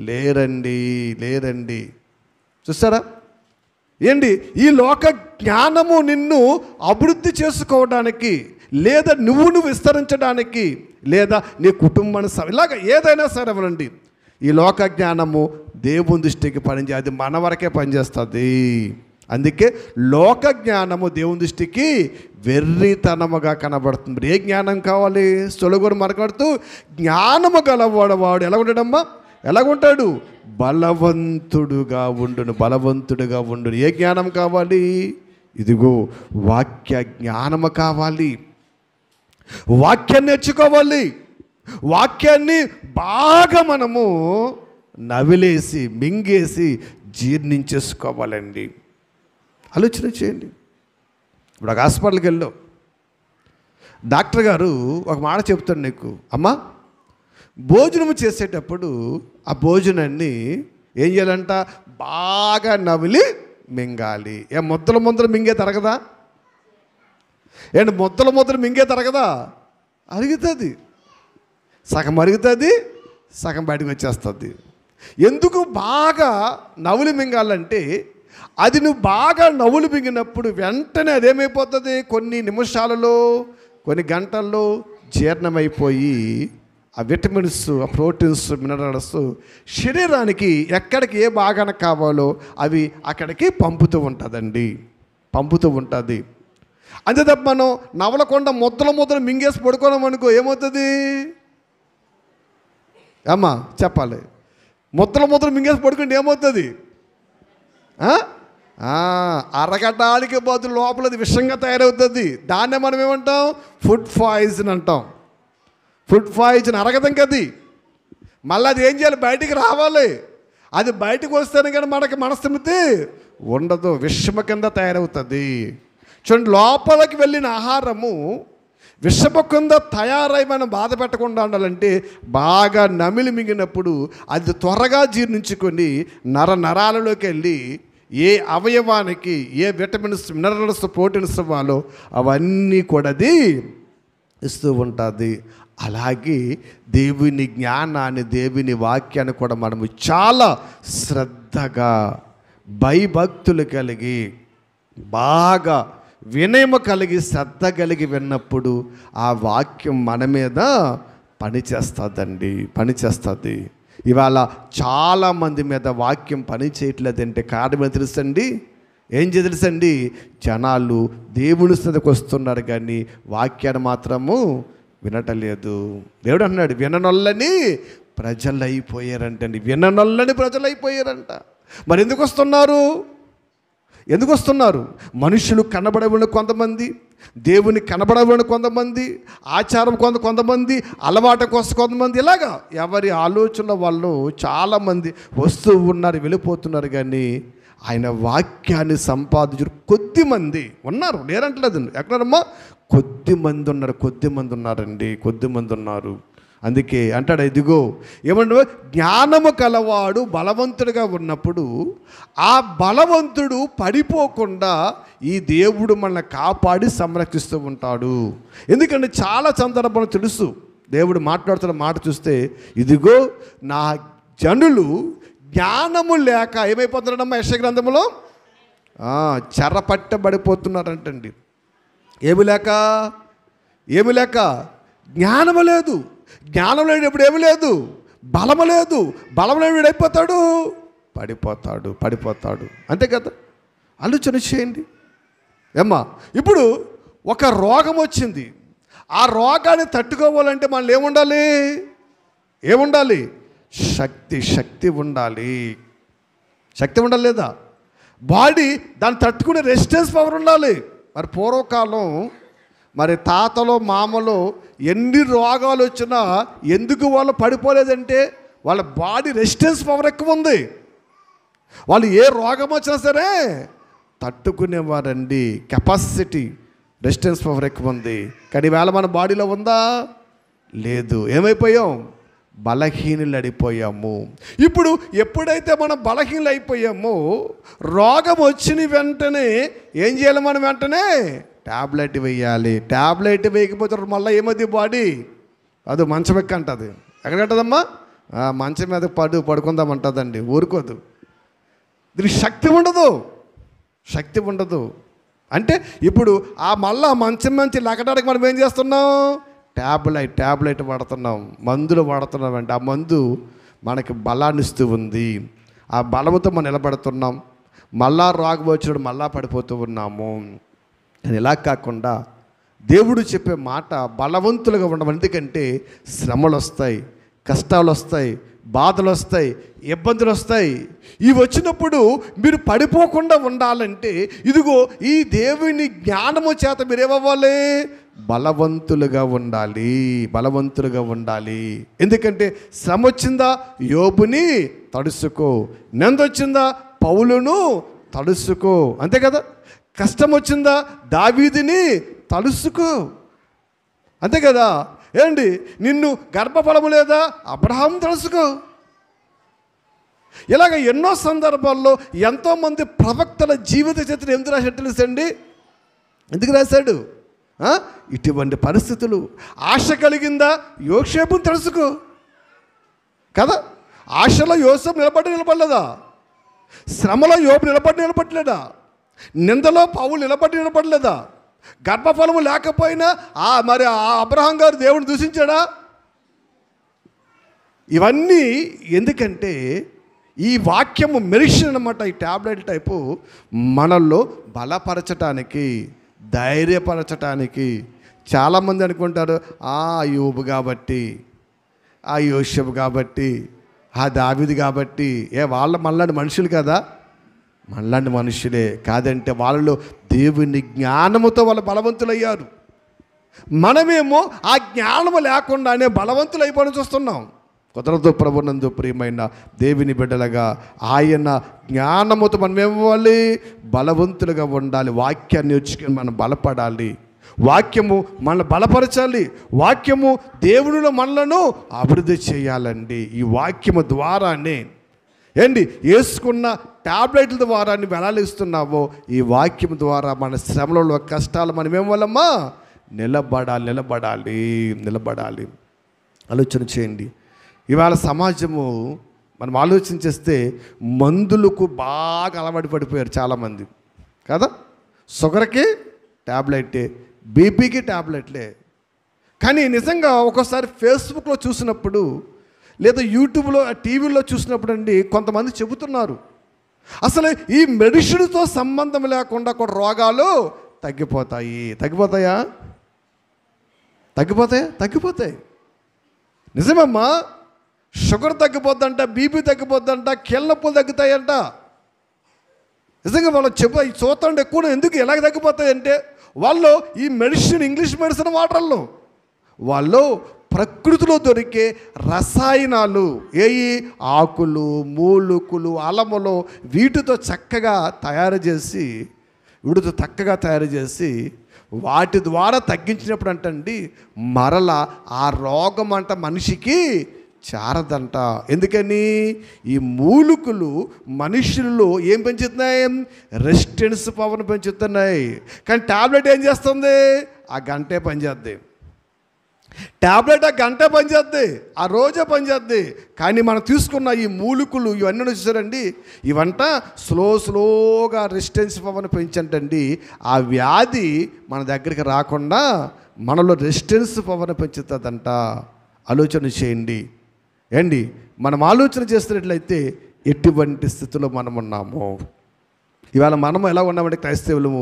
A: లేరండి. చూస్తారా? ఏంటి? ఈ లోక జ్ఞానము నిన్ను అభివృద్ధి చేసుకోవడానికి, లేదా నువ్వు విస్తరించడానికి, లేదా నీ కుటుంబాన్ని ఇలాగ ఏదైనా సరే అవ్వండి, ఈ లోక జ్ఞానము దేవుని దృష్టికి పనిచేది, అది మన వరకే పనిచేస్తుంది. అందుకే లోక జ్ఞానము దేవుని దృష్టికి వెర్రితనముగా కనబడుతుంది. ఏ జ్ఞానం కావాలి? సొలొమోను మాట్లాడుతూ జ్ఞానము గలవాడు ఎలా ఉంటాడమ్మా? ఎలాగుంటాడు? బలవంతుడుగా ఉండును. ఏ జ్ఞానం కావాలి? ఇదిగో వాక్య జ్ఞానము కావాలి. వాక్యాన్ని నేర్చుకోవాలి. వాక్యాన్ని బాగా మనము నవిలేసి, మింగేసి జీర్ణించేసుకోవాలండి. ఆలోచన చేయండి. ఇప్పుడు ఒక హాస్పిటల్కి వెళ్ళావు, డాక్టర్ గారు ఒక మాట చెప్తాడు నీకు, అమ్మా భోజనం చేసేటప్పుడు ఆ భోజనాన్ని ఏం చేయాలంట? బాగా నవిలి మింగాలి. ముద్దలు మింగే తరగదా? ముద్దలు మింగే తరగదా? అరుగుతుంది. సగం అరుగుతుంది, సగం బయటకు వచ్చేస్తుంది. ఎందుకు బాగా నవ్వులు మింగాలంటే, అది నువ్వు బాగా నవ్వులు మింగినప్పుడు వెంటనే అదేమైపోతుంది? కొన్ని నిమిషాలలో, కొన్ని గంటల్లో జీర్ణమైపోయి ఆ విటమిన్స్, ఆ ప్రోటీన్స్, మినరల్స్ శరీరానికి ఎక్కడికి ఏ భాగాన కావాలో అవి అక్కడికి పంపుతూ ఉంటుంది. అంతే తప్ప మనం నవలకుండా ముద్దలు మింగేసి పడుకోవడం అనుకో, ఏమవుతుంది అమ్మా చెప్పాలి? ముద్దలు మింగేసి పడుకుంటే ఏమవుతుంది? అరగటానికి బదులు లోపలది విషంగా తయారవుతుంది. దాన్నే మనం ఏమంటాం? ఫుడ్ పాయిజన్ అంటాం. ఫుడ్ పాయిజన్ అరగదు ఇంకది. మళ్ళీ అది ఏం చేయాలి? బయటికి రావాలి. అది బయటకు వస్తేనే కానీ మనకి మనస్థిమితి ఉండదు, విషమ కింద తయారవుతుంది. చూడండి, లోపలికి వెళ్ళిన ఆహారము విషమ కింద తయారై మనం బాధ పెట్టకుండా ఉండాలంటే బాగా నమిలి మింగినప్పుడు అది త్వరగా జీర్ణించుకొని నరాలలోకి వెళ్ళి ఏ అవయవానికి ఏ విటమిన్స్, మినరల్స్, ప్రోటీన్స్ ఇవ్వాలో అవన్నీ కూడా అది ఇస్తూ ఉంటుంది. అలాగే దేవుని జ్ఞానాన్ని, దేవుని వాక్యాన్ని కూడా మనము చాలా శ్రద్ధగా, భయభక్తులు కలిగి, బాగా వినయము కలిగి, శ్రద్ధ కలిగి విన్నప్పుడు ఆ వాక్యం మన మీద పనిచేస్తుంది. ఇవాళ చాలామంది మీద వాక్యం పని చేయట్లేదంటే కారణం ఏం తెలుసండి? జనాలు దేవుని సన్నిధికి వస్తున్నారు కానీ వాక్యాన్ని మాత్రము వినటలేదు. దేవుడు అన్నాడు, విననొల్లని ప్రజలైపోయారంట. మరి ఎందుకు వస్తున్నారు? మనుషులు కనబడవని కొంతమంది, దేవుని కనబడవని కొంతమంది, ఆచారం కొంతమంది, అలవాటు కోసం కొంతమంది, ఇలాగా ఎవరి ఆలోచన వాళ్ళు చాలామంది వస్తూ ఉన్నారు, వెళ్ళిపోతున్నారు. కానీ ఆయన వాక్యాన్ని సంపాదించారు కొద్దిమంది ఉన్నారు, లేరంటలేదు. ఎక్కడమ్మా? కొద్దిమంది ఉన్నారు. అందుకే అంటాడు, ఇదిగో ఏమన్నా జ్ఞానము కలవాడు బలవంతుడిగా ఉన్నప్పుడు ఆ బలవంతుడు పడిపోకుండా ఈ దేవుడు మనల్ని కాపాడి సంరక్షిస్తూ ఉంటాడు. ఎందుకంటే చాలా సందర్భాలు తెలుసు, దేవుడు మాట్లాడుతున్న మాట చూస్తే, ఇదిగో నా జనులు జ్ఞానము లేక ఏమైపోతున్నాడమ్మా? యెషయా గ్రంథములో చెరపట్టబడిపోతున్నారంటండి. ఏమి లేక జ్ఞానము లేదు. జ్ఞానం లేనప్పుడు ఏమి లేదు, బలము లేదు. బలం లేనివాడు అయిపోతాడు, పడిపోతాడు. అంతే కదా? ఆలోచన చేయండి ఏమ్మా. ఇప్పుడు ఒక రోగం వచ్చింది, ఆ రోగాన్ని తట్టుకోవాలంటే మనం ఏముండాలి? శక్తి ఉండాలి. శక్తి ఉండాలి లేదా? బాడీ దాన్ని తట్టుకునే రెసిస్టెన్స్ పవర్ ఉండాలి. మరి పూర్వకాలం మరి తాతలో మామలో ఎన్ని రోగాలు వచ్చినా ఎందుకు వాళ్ళు పడిపోలేదంటే వాళ్ళ బాడీ రెసిస్టెన్స్ పవర్ ఎక్కువ ఉంది. వాళ్ళు ఏ రోగం వచ్చినా సరే తట్టుకునేవారండి. కెపాసిటీ, రెసిస్టెన్స్ పవర్ ఎక్కువ ఉంది. కానీ వేళ మన బాడీలో ఉందా? లేదు. ఏమైపోయాం? బలహీనులు అయిపోయాము. ఇప్పుడు ఎప్పుడైతే మనం బలహీనులు అయిపోయామో రోగం వచ్చిన వెంటనే ఏం చేయాలి? మనం వెంటనే ట్యాబ్లెట్ వేయాలి. ట్యాబ్లెట్ వేయకపోతే మళ్ళీ ఏమవుతుంది? బాడీ అది మంచం ఎక్క అంటుంది. ఎక్కడంటదమ్మా? మంచం మీద పడుకుందామంటుందండి, ఊరుకోదు. దీనికి శక్తి ఉండదు. అంటే ఇప్పుడు ఆ మళ్ళా మంచం మంచి లెక్కడానికి మనం ఏం చేస్తున్నాం? ట్యాబ్లెట్ వాడుతున్నాం, మందులు వాడుతున్నాం. అంటే ఆ మందు మనకి బలాన్ని ఇస్తూ ఉంది. ఆ బలంతో మనం నిలబడుతున్నాం. మళ్ళా రోగం వచ్చినప్పుడు మళ్ళా పడిపోతూ ఉన్నాము. అని ఇలా కాకుండా దేవుడు చెప్పే మాట బలవంతులుగా ఉండడం. ఎందుకంటే శ్రమలు వస్తాయి, కష్టాలు వస్తాయి, బాధలు వస్తాయి, ఇబ్బందులు వస్తాయి. ఇవి వచ్చినప్పుడు మీరు పడిపోకుండా ఉండాలంటే ఇదిగో ఈ దేవుని జ్ఞానము చేత మీరు ఏమవ్వాలి? బలవంతులుగా ఉండాలి. ఎందుకంటే శ్రమ వచ్చిందా? యోబుని తడుసుకో. నిందొచ్చిందా? పౌలును తడుసుకో. అంతే కదా? కష్టం వచ్చిందా? దావీదుని తలుసుకో. అంతే కదా? ఏంటి? నిన్ను గర్భఫలము లేదా? అబ్రహాం తలుసుకో. ఇలాగ ఎన్నో సందర్భాల్లో ఎంతోమంది ప్రవక్తల జీవిత చరిత్ర ఎందుకు రాశాడు తెలుసండి? ఎందుకు రాశాడు? ఇటువంటి పరిస్థితులు. ఆశ కలిగిందా? యోసేపుని తెలుసుకో కదా. ఆశలో యోసేపు నిలబడలేదా? శ్రమలో యోబు నిలబడలేదా? నిందలో పౌలు నిలబడలేదా? గర్భఫలము లేకపోయినా మరి ఆ అబ్రహాం గారు దేవుని దూషించాడా? ఇవన్నీ ఎందుకంటే ఈ వాక్యము మెడిసిన్ అన్నమాట. ఈ ట్యాబ్లెట్ టైపు మనల్లో బలపరచటానికి, ధైర్యపరచటానికి. చాలామంది అనుకుంటారు యోబు కాబట్టి, యోసేపు కాబట్టి, దావీదు కాబట్టి. వాళ్ళ మనలాంటి మనుషులు కదా? మనలాంటి మనుషులే. కాదంటే వాళ్ళలో దేవుని జ్ఞానముతో వాళ్ళు బలవంతులయ్యారు. మనమేమో ఆ జ్ఞానము లేకుండానే బలవంతులు అయిపోవడం చూస్తున్నాం. కుదరదు. ప్రభునందు ప్రియమైన దేవుని బిడ్డలుగా ఆయన జ్ఞానముతో మనం ఏమవ్వాలి? బలవంతులుగా ఉండాలి. వాక్యాన్ని నేర్చుకుని మనం బలపడాలి. వాక్యము మనల్ని బలపరచాలి. వాక్యము దేవునిలో మనలను అభివృద్ధి చేయాలండి. ఈ వాక్యము ద్వారానే వేసుకున్న టాబ్లెట్ల ద్వారా నువ్వు ఎలా ఇస్తున్నావో ఈ వాక్యం ద్వారా మన శ్రమలలో కష్టాలు మనం ఏమవ్వాలమ్మా? నిలబడాలి. ఆలోచన చేయండి. ఇవాళ సమాజము మనం ఆలోచన చేస్తే మందులకు బాగా అలవాటు పడిపోయారు చాలామంది కదా. షుగర్కి ట్యాబ్లెటే, బీపీకి ట్యాబ్లెట్లే. కానీ నిజంగా ఒక్కోసారి ఫేస్బుక్లో చూసినప్పుడు లేదా యూట్యూబ్లో టీవీలో చూసినప్పుడు అండి కొంతమంది చెబుతున్నారు అసలు ఈ మెడిసిన్తో సంబంధం లేకుండా కూడా రోగాలు తగ్గిపోతాయా? తగ్గిపోతాయి. నిజమమ్మా. షుగర్ తగ్గిపోద్దంట, బీపీ తగ్గిపోద్దంట, కీళ్ళ నొప్పులు తగ్గుతాయంట. నిజంగా వాళ్ళు చూస్తుంటే ఎక్కువ ఎందుకు ఎలాగ తగ్గిపోతాయంటే వాళ్ళు ఈ మెడిసిన్, ఇంగ్లీష్ మెడిసిన్ వాటర్లో వాళ్ళు ప్రకృతిలో దొరికే రసాయనాలు ఆకులు, మూలుకులు, అలములు వీటితో చక్కగా తయారు చేసి వాటి ద్వారా తగ్గించినప్పుడు అంటండి మరలా ఆ రోగం అంట మనిషికి చారదంట. ఎందుకని? ఈ మూలుకులు మనుషుల్లో ఏం పెంచుతున్నాయి? రెసిస్టెన్స్ పవర్ని పెంచుతున్నాయి. కానీ ట్యాబ్లెట్ ఏం చేస్తుంది? ఆ గంటే పనిచేద్ది. ట్యాబ్లెట్ ఆ గంట పనిచేద్ది, ఆ రోజే పనిచేద్ది. కానీ మనం తీసుకున్న ఈ మూలికలు ఇవన్నీ చూసారండి, ఇవంట స్లోగా రెసిస్టెన్స్ పవర్ని పెంచంటండి ఆ వ్యాధి మన దగ్గరికి రాకుండా మనలో రెసిస్టెన్స్ పవర్ని పెంచుతుందంట. ఆలోచన చేయండి. మనం ఆలోచన చేస్తున్నట్లయితే ఎటువంటి స్థితిలో మనం ఉన్నాము? ఇవాళ మనం ఎలా ఉన్నామంటే క్రైస్తవులము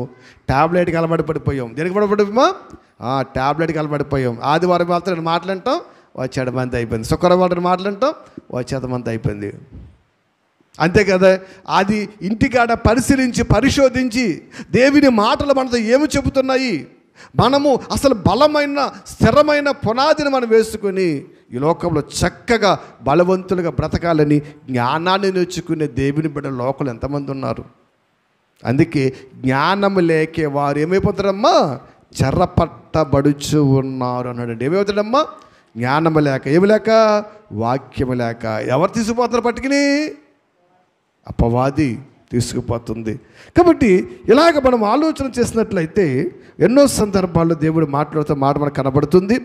A: ట్యాబ్లెట్కి అలవాటు పడిపోయాం. దేనికి పడిపోయామా? ట్యాబ్లెట్కి అలవాటు ఆదివారం మాత్రం మాట్లాడటం వచ్చేది మంది అయిపోయింది, శుక్రవారం మాట్లాడటం వచ్చేది మంది అయిపోయింది. అంతే కదా. అది ఇంటికాడ పరిశోధించి దేవుని మాటలు మనతో ఏమి చెబుతున్నాయి, మనము అసలు బలమైన స్థిరమైన పునాదిని మనం వేసుకొని ఈ లోకంలో చక్కగా బలవంతులుగా బ్రతకాలని జ్ఞానాన్ని నేర్చుకునే దేవుని బిడ్డ లోకలు ఎంతమంది ఉన్నారు. అందుకే జ్ఞానము లేకే వారు ఏమైపోతారమ్మా? చెరపట్టబడుచు ఉన్నారు అన్నాడు. ఏమవుతాడమ్మా? జ్ఞానము లేక. ఏమి లేక? వాక్యము లేక. ఎవరు తీసుకుపోతారు పట్టుకుని? అపవాది తీసుకుపోతుంది. కాబట్టి ఇలాగ మనం ఆలోచన చేసినట్లయితే ఎన్నో సందర్భాల్లో దేవుడు మాట్లాడుతూ మాట మనకు కనబడుతుంది.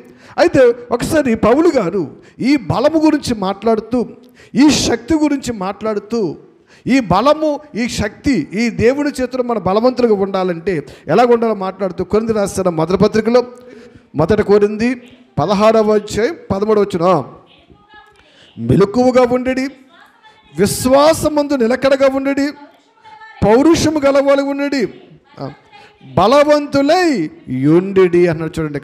A: అయితే ఒకసారి పౌలు గారు ఈ బలము గురించి మాట్లాడుతూ, ఈ శక్తి గురించి మాట్లాడుతూ, ఈ బలము, ఈ శక్తి, ఈ దేవుని చేతిలో మన బలవంతులుగా ఉండాలంటే ఎలాగ ఉండాలో మాట్లాడుతూ కొరింథీ రాసిన మొదటి పత్రికలో 1 కొరింథీ 16:13 మెలకువగా ఉండడి, విశ్వాసమందు నిలకడగా ఉండడి, పౌరుషము గలవాళ్ళు ఉండడి, బలవంతులై యుండిడి అన్నాడు. చూడండి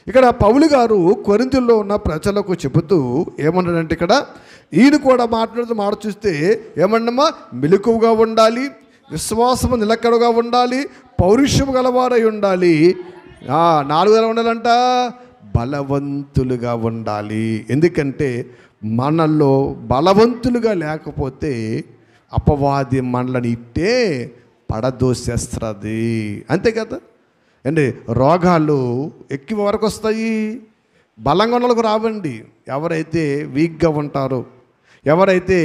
A: ఇక్కడ పౌలు గారు కొరింథీలో ఉన్న ప్రజలకు చెబుతూ ఏమన్నాడంటే ఇక్కడ ఈయన కూడా మాట్లాడుతూ చూస్తే ఏమన్నమా? మెలకువగా ఉండాలి, విశ్వాసము నిలకడగా ఉండాలి, పౌరుషము గలవారై ఉండాలి. 4 ఎలా ఉండాలంట? బలవంతులుగా ఉండాలి. ఎందుకంటే మనలో బలవంతులుగా లేకపోతే అపవాది మనల్ని ఇట్టే పడదోసేస్తుంది. అంతే కదా. రోగాలు ఎక్కువ వరకు వస్తాయి, బలంగా ఉన్న వాళ్ళకు రావండి. ఎవరైతే వీక్గా ఉంటారో, ఎవరైతే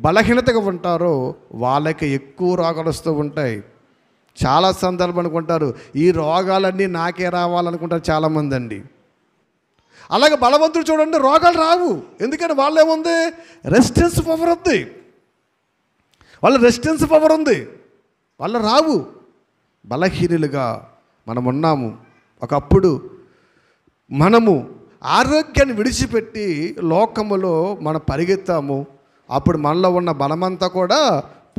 A: బలహీనతగా ఉంటారో వాళ్ళకి ఎక్కువ రోగాలు వస్తూ ఉంటాయి. చాలా సందర్భం అనుకుంటారు ఈ రోగాలన్నీ నాకే రావాలనుకుంటారు చాలామంది అండి. అలాగే బలవంతుడు చూడండి రోగాలు రావు. ఎందుకంటే వాళ్ళు ఏముంది? రెసిస్టెన్స్ పవర్ ఉంది. వాళ్ళు రావు. బలహీనులుగా మనం ఉన్నాము. ఒకప్పుడు మనము ఆరోగ్యాన్ని విడిచిపెట్టి లోకములో మనం పరిగెత్తాము, అప్పుడు మనలో ఉన్న బలమంతా కూడా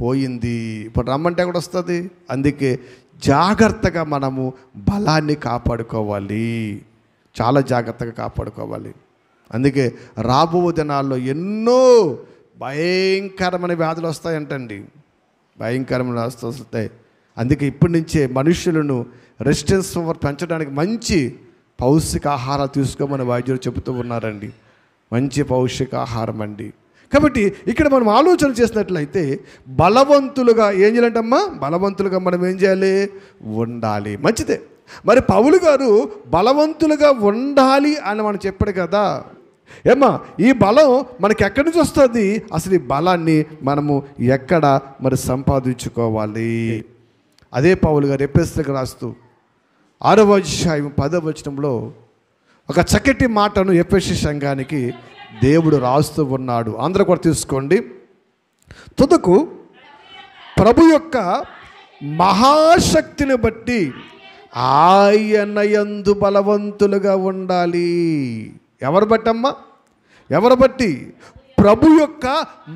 A: పోయింది. ఇప్పుడు రమ్మంటే కూడా వస్తుంది. అందుకే జాగ్రత్తగా మనము బలాన్ని కాపాడుకోవాలి, చాలా జాగ్రత్తగా కాపాడుకోవాలి. అందుకే రాబో దినాల్లో ఎన్నో భయంకరమైన వ్యాధులు వస్తాయంటండి, భయంకరమైన వ్యాధులు వస్తాయి. అందుకే ఇప్పటి నుంచే మనుషులను రెసిస్టెన్స్ పవర్ పెంచడానికి మంచి పౌష్టికాహారాలు తీసుకోమని వైద్యులు చెబుతూ ఉన్నారండి. మంచి పౌష్టికాహారం అండి. కాబట్టి ఇక్కడ మనం ఆలోచన చేసినట్లయితే బలవంతులుగా ఏం చేయాలంటమ్మా, బలవంతులుగా మనం ఏం చేయాలి, ఉండాలి. మంచిదే. మరి పౌలు గారు బలవంతులుగా ఉండాలి అని మనం చెప్పాడు కదా. ఏమ్మా, ఈ బలం మనకి ఎక్కడి నుంచి వస్తుంది? అసలు ఈ బలాన్ని మనము ఎక్కడ మరి సంపాదించుకోవాలి? అదే పౌలు గారు ఎఫెసీయులకు రాస్తూ 6వ అధ్యాయం 10వ వచనంలో ఒక చక్కటి మాటను ఎఫెసీ సంఘానికి దేవుడు రాస్తూ ఉన్నాడు. అందరూ కూడా తీసుకోండి. తుదకు ప్రభు యొక్క మహాశక్తిని బట్టి ఆయన యందు బలవంతులుగా ఉండాలి. ఎవరు బట్టమ్మా? ఎవరు బట్టి? ప్రభు యొక్క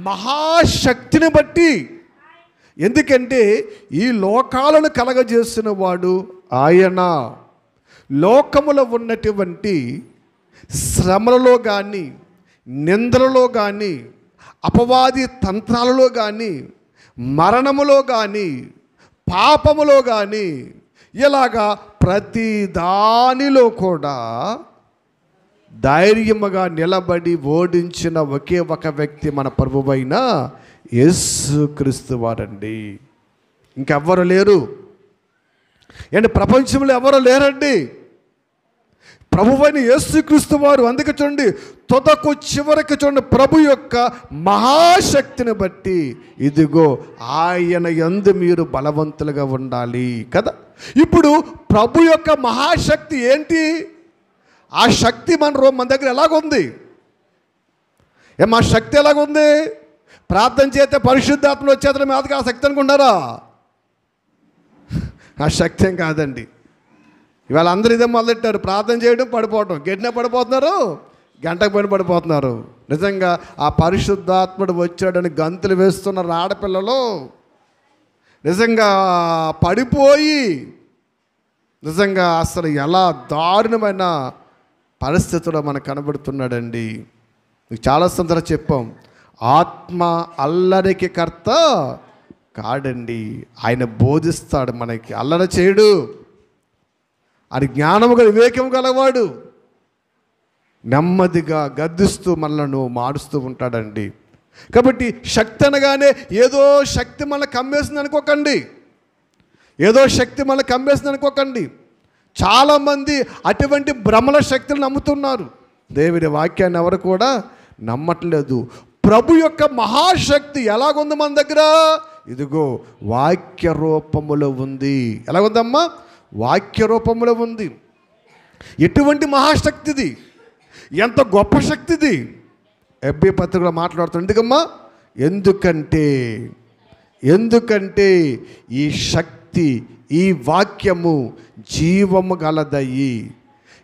A: మహాశక్తిని బట్టి. ఎందుకంటే ఈ లోకాలను కలగజేసిన వాడు ఆయన. లోకములో ఉన్నటువంటి శ్రమలలో కానీ, నిందలలో కానీ, అపవాది తంత్రాలలో కానీ, మరణములో కానీ, పాపములో కానీ, ఇలాగా ప్రతి దానిలో కూడా ధైర్యముగా నిలబడి ఓడించిన ఒకే ఒక వ్యక్తి మన ప్రభువైన యేసుక్రీస్తు వారండి. ఇంకెవ్వరు లేరు. ఏంటి, ప్రపంచంలో ఎవరు లేరండి, ప్రభువైన యేసుక్రీస్తు వారు. అందుకే చూడండి, తుదకు చివరికి చూడండి, ప్రభు యొక్క మహాశక్తిని బట్టి ఇదిగో ఆయన యందు మీరు బలవంతులుగా ఉండాలి కదా. ఇప్పుడు ప్రభు యొక్క మహాశక్తి ఏంటి? ఆ శక్తి మన దగ్గర ఎలాగుంది? మా శక్తి ఎలాగుంది? ప్రార్థన చేస్తే పరిశుద్ధాత్మలు వచ్చేతను మీదకి ఆ శక్తి అనుకుంటారా? ఆ శక్తి ఏం కాదండి. ఇవాళ అందరూ ఇదే మొదలెట్టారు, ప్రార్థన చేయడం, పడిపోవటం. గట్టిన పడిపోతున్నారు, గంటకు పైన పడిపోతున్నారు. నిజంగా ఆ పరిశుద్ధాత్ముడు వచ్చాడని గంతులు వేస్తున్నారు ఆడపిల్లలు. నిజంగా పడిపోయి నిజంగా అసలు ఎలా దారుణమైన పరిస్థితుల్లో మనకు కనబడుతున్నాడండి. మీకు చాలా సందర్భంలో చెప్పాం, ఆత్మ అల్లరికి కర్త కాడండి. ఆయన బోధిస్తాడు, మనకి అల్లరి చేయడు. ఆయన జ్ఞానము గల వివేకము గలవాడు. నెమ్మదిగా గద్దిస్తూ మనలను మారుస్తూ ఉంటాడండి. కాబట్టి శక్తి అనగానే ఏదో శక్తి మనల్ని కమ్మేసింది అనుకోకండి, ఏదో శక్తి మనల్ని కమ్మేసింది అనుకోకండి. చాలామంది అటువంటి భ్రమల శక్తులు నమ్ముతున్నారు. దేవుని వాక్యాన్ని ఎవరు కూడా నమ్మట్లేదు. ప్రభు యొక్క మహాశక్తి ఎలాగుంది మన దగ్గర? ఇదిగో వాక్య రూపములో ఉంది. ఎలాగుందమ్మా? వాక్య రూపములో ఉంది. ఎటువంటి మహాశక్తిది, ఎంత గొప్ప శక్తిది. ఎబ్బీ పత్రికలో మాట్లాడుతుంది. ఎందుకమ్మా? ఎందుకంటే ఈ శక్తి, ఈ వాక్యము జీవము గలదయి,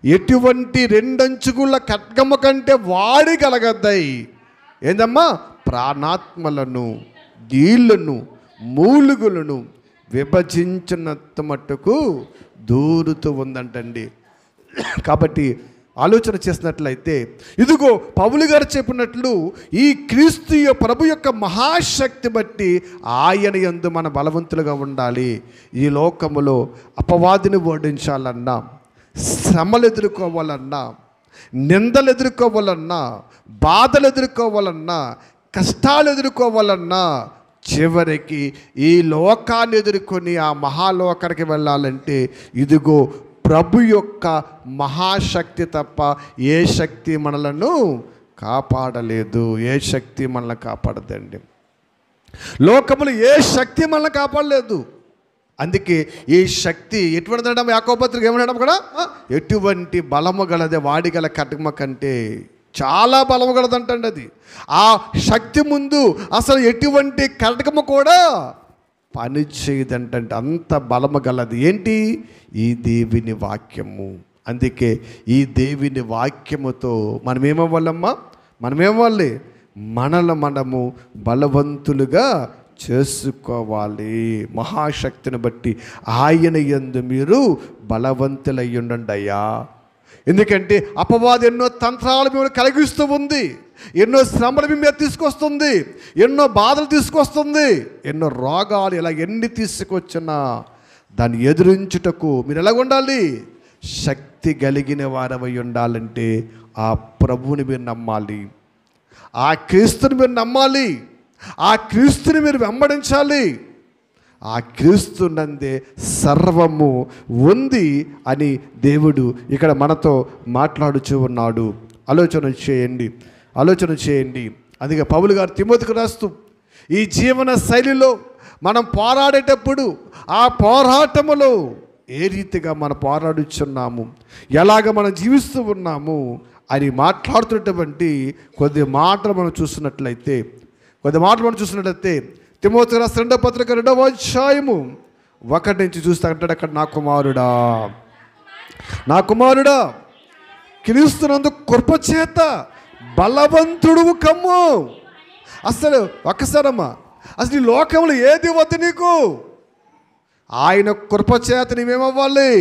A: ఎటువంటి రెండంచుగుళ్ళ ఖడ్గము కంటే వాడి గలగద్దయి. ఏందమ్మా? ప్రాణాత్మలను, గీళ్ళను, మూలుగులను విభజించినంత మట్టుకు దూరుతూ ఉందంటండి. కాబట్టి ఆలోచన చేసినట్లయితే ఇదిగో పౌలు గారు చెప్పినట్లు ఈ క్రీస్తు ప్రభు యొక్క మహాశక్తి బట్టి ఆయన యందు మన బలవంతులుగా ఉండాలి. ఈ లోకములో అపవాదిని ఓడించాలన్నా, శ్రమలు ఎదుర్కోవాలన్నా, నిందలు ఎదుర్కోవాలన్నా, బాధలు ఎదుర్కోవాలన్నా, కష్టాలు ఎదుర్కోవాలన్నా, చివరికి ఈ లోకాన్ని ఎదుర్కొని ఆ మహాలోకానికి వెళ్ళాలంటే ఇదిగో ప్రభు యొక్క మహాశక్తి తప్ప ఏ శక్తి మనలను కాపాడలేదు. ఏ శక్తి మనల్ని కాపాడదండి. లోకములు ఏ శక్తి మనల్ని కాపాడలేదు. అందుకే ఈ శక్తి ఎటువంటిదంటే యాకోబు పత్రిక ఏమనడం కూడా, ఎటువంటి బలము గలదే వాడి గల ఖడ్గము కంటే చాలా బలము గలదంటండి. అది ఆ శక్తి ముందు అసలు ఎటువంటి ఖడ్గము కూడా పని చేయదంటే అంత బలము గలది. ఏంటి? ఈ దేవుని వాక్యము. అందుకే ఈ దేవుని వాక్యముతో మనమేమవ్వాలమ్మా? మనమేమవ్వాలి? మనము బలవంతులుగా చేసుకోవాలి. మహాశక్తిని బట్టి ఆయన యందు మీరు బలవంతులై ఉండండి అయ్యా. ఎందుకంటే అపవాది ఎన్నో తంత్రాలు మిమ్మల్ని కలిగిస్తూ ఉంది, ఎన్నో శ్రమలు మీ మీద తీసుకొస్తుంది, ఎన్నో బాధలు తీసుకొస్తుంది, ఎన్నో రోగాలు ఇలా ఎన్ని తీసుకొచ్చినా దాన్ని ఎదురించుటకు మీరు ఎలా ఉండాలి? శక్తి కలిగిన వారమై ఉండాలంటే ఆ ప్రభువుని మీరు నమ్మాలి, ఆ క్రీస్తుని మీరు నమ్మాలి, ఆ క్రీస్తుని మీరు వెంబడించాలి. ఆ క్రీస్తునందే సర్వము ఉంది అని దేవుడు ఇక్కడ మనతో మాట్లాడుచూ ఉన్నాడు. ఆలోచన చేయండి. అందుకే పౌలు గారు తిమోతికి రాస్తూ, ఈ జీవన శైలిలో మనం పోరాడేటప్పుడు ఆ పోరాటములో ఏ రీతిగా మనం పోరాడుచున్నాము, ఎలాగ మనం జీవిస్తూ ఉన్నాము అని మాట్లాడుతున్నటువంటి కొద్ది మాటలు మనం చూస్తున్నట్లయితే తిమోతి రాసిన 2వ పత్రిక 2వ అధ్యాయము 1 నుంచి చూస్తే అంటాడు అక్కడ, నా కుమారుడా క్రీస్తునందు కృపచేత బలవంతుడు కమ్ము. అసలు ఒక్కసారమ్మా, అసలు ఈ లోకంలో ఏది వద్దు నీకు? ఆయన కృపచేత నీవేమవ్వాలి?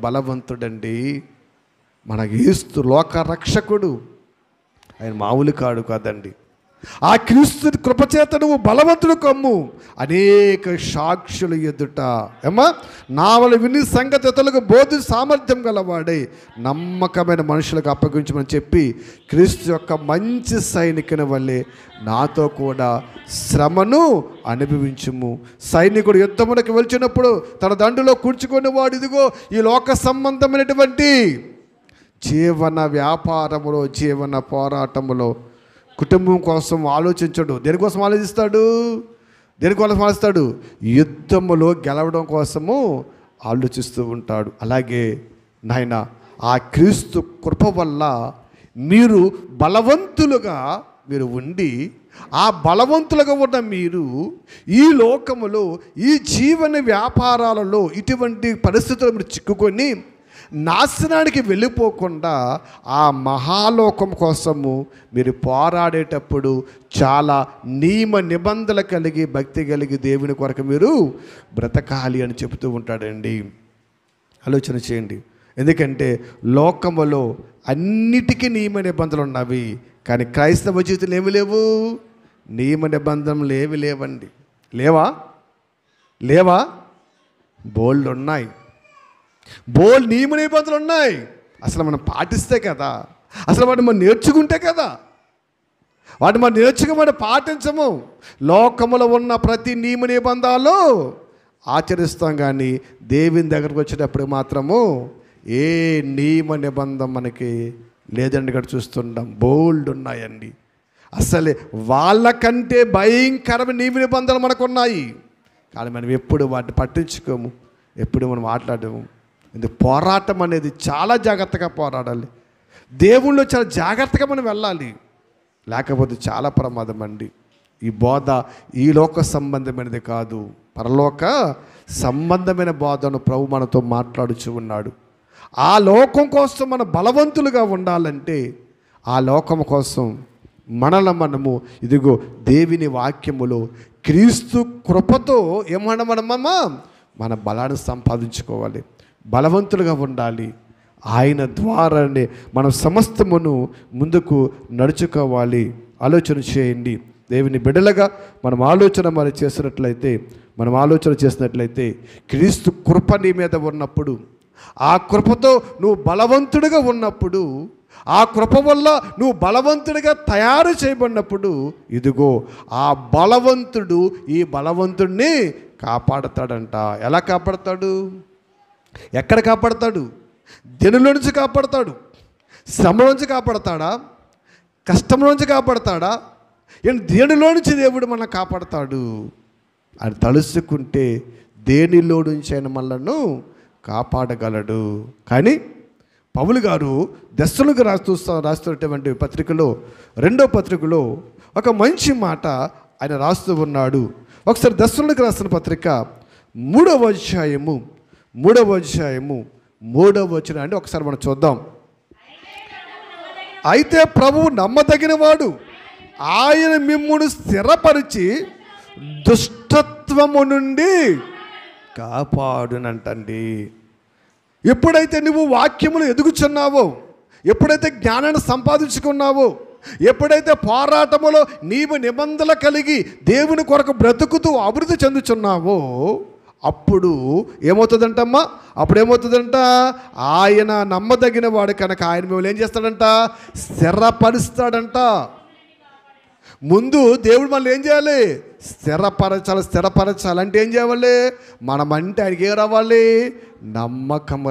A: బలవంతుడండి. మన యేసు లోక రక్షకుడు, ఆయన మామూలు కాదండి. ఆ క్రీస్తు కృపచేత నువ్వు బలవంతుడు కమ్ము, అనేక సాక్షుల ఎదుట నా వల్ల విని సంగతులకు బోధి సామర్థ్యం గలవాడే నమ్మకమైన మనుషులకు అప్పగించమని చెప్పి క్రీస్తు యొక్క మంచి సైనికుని వల్లే నాతో కూడా శ్రమను అనుభవించుము. సైనికుడు యుద్ధమునకు వెళ్చినప్పుడు తన దండులో కూర్చుకొని వాడు ఇదిగో ఈ లోక సంబంధమైనటువంటి జీవన వ్యాపారములో, జీవన పోరాటములో కుటుంబం కోసం ఆలోచించడు. దేనికోసం ఆలోచిస్తాడు? యుద్ధములో గెలవడం కోసము ఆలోచిస్తూ ఉంటాడు. అలాగే నాయన ఆ క్రీస్తు కృప వల్ల మీరు బలవంతులుగా మీరు ఉండి, ఆ బలవంతులుగా ఉన్న మీరు ఈ లోకములో ఈ జీవన వ్యాపారాలలో ఇటువంటి పరిస్థితులు మీరు చిక్కుకొని నాశనానికి వెళ్ళిపోకుండా ఆ మహాలోకం కోసము మీరు పోరాడేటప్పుడు చాలా నియమ నిబంధనలు కలిగి, భక్తి కలిగి దేవుని కొరకు మీరు బ్రతకాలి అని చెబుతూ ఉంటాడండి. ఆలోచన చేయండి. ఎందుకంటే లోకములో అన్నిటికీ నియమ నిబంధనలు ఉన్నవి, కానీ క్రైస్తవ జీవితంలో ఏమి లేవు, నియమ నిబంధనలు ఏమి లేవండి. లేవా? బోల్డ్ ఉన్నాయి, నియమ నిబంధనలు ఉన్నాయి. అసలు మనం పాటిస్తే కదా, అసలు వాటిని మనం నేర్చుకుంటే కదా. వాటిని మనం నేర్చుకోమని పాటించము. లోకములో ఉన్న ప్రతి నియమ నిబంధనలు ఆచరిస్తాం, కానీ దేవుని దగ్గరకు వచ్చేటప్పుడు మాత్రము ఏ నియమ నిబంధన మనకి లేదండి. ఇక్కడ చూస్తుంటాం బోల్డ్ ఉన్నాయండి. అసలే వాళ్ళకంటే భయంకరమైన నియమ నిబంధనలు మనకు ఉన్నాయి, కానీ మనం ఎప్పుడు వాటిని పట్టించుకోము, ఎప్పుడు మనం మాట్లాడము. ఎందుకు? పోరాటం అనేది చాలా జాగ్రత్తగా పోరాడాలి, దేవుళ్ళు చాలా జాగ్రత్తగా మనం వెళ్ళాలి, లేకపోతే చాలా ప్రమాదం అండి. ఈ బోధ ఈ లోక సంబంధమైనది కాదు, పరలోక సంబంధమైన బోధను ప్రభు మనతో మాట్లాడుచూ ఉన్నాడు. ఆ లోకం కోసం మనం బలవంతులుగా ఉండాలంటే, ఆ లోకం కోసం మనము ఇదిగో దేవుని వాక్యములో క్రీస్తు కృపతో మనమా మన బలాన్ని సంపాదించుకోవాలి, బలవంతులుగా ఉండాలి. ఆయన ద్వారానే మనం సమస్తమును ముందుకు నడుచుకోవాలి. ఆలోచన చేయండి. దేవుని బిడ్డలుగా మనం ఆలోచన చేసినట్లయితే క్రీస్తు కృప నీ మీద ఉన్నప్పుడు, ఆ కృపతో నువ్వు బలవంతుడిగా ఉన్నప్పుడు, ఆ కృప వల్ల నువ్వు బలవంతుడిగా తయారు చేయబడినప్పుడు, ఇదిగో ఆ బలవంతుడు ఈ బలవంతుడిని కాపాడతాడంట. ఎలా కాపాడతాడు? ఎక్కడ కాపాడతాడు? దేనిలో నుంచి కాపాడతాడు? శ్రమ నుంచి కాపాడతాడా? కష్టం నుంచి కాపాడతాడా? దేనిలో నుంచి దేవుడు మనం కాపాడతాడు అని తలుసుకుంటే దేనిలో నుంచి ఆయన మనలను కాపాడగలడు. కానీ పౌలు గారు దెస్సలోనికీయులకు రాస్తున్నటువంటి పత్రికలో, 2వ పత్రికలో ఒక మంచి మాట ఆయన రాస్తూ ఉన్నాడు. ఒకసారి దెస్సలోనికీయులకు రాసిన పత్రిక 3వ అధ్యాయము 3వ వచనం అంటే ఒకసారి మనం చూద్దాం. అయితే ప్రభువు నమ్మదగిన వాడు, ఆయన మిమ్మును స్థిరపరిచి దుష్టత్వము నుండి కాపాడునంటండి. ఎప్పుడైతే నువ్వు వాక్యములు ఎదుగుచున్నావో, ఎప్పుడైతే జ్ఞానాన్ని సంపాదించుకున్నావో, ఎప్పుడైతే పోరాటములో నీవు నిబంధనలు కలిగి దేవుని కొరకు బ్రతుకుతూ అభివృద్ధి చెందుచున్నావో, అప్పుడు ఏమవుతుందంటమ్మా? అప్పుడు ఏమవుతుందంట? ఆయన నమ్మదగిన వాడు కనుక ఆయన మిమ్మల్ని ఏం చేస్తాడంట? స్థిరపరుస్తాడంట. ముందు దేవుడు మళ్ళీ ఏం చేయాలి? స్థిరపరచాలి. అంటే ఏం చేయాలి? మనమంటే ఆయనకి ఏం రావాలి? నమ్మకం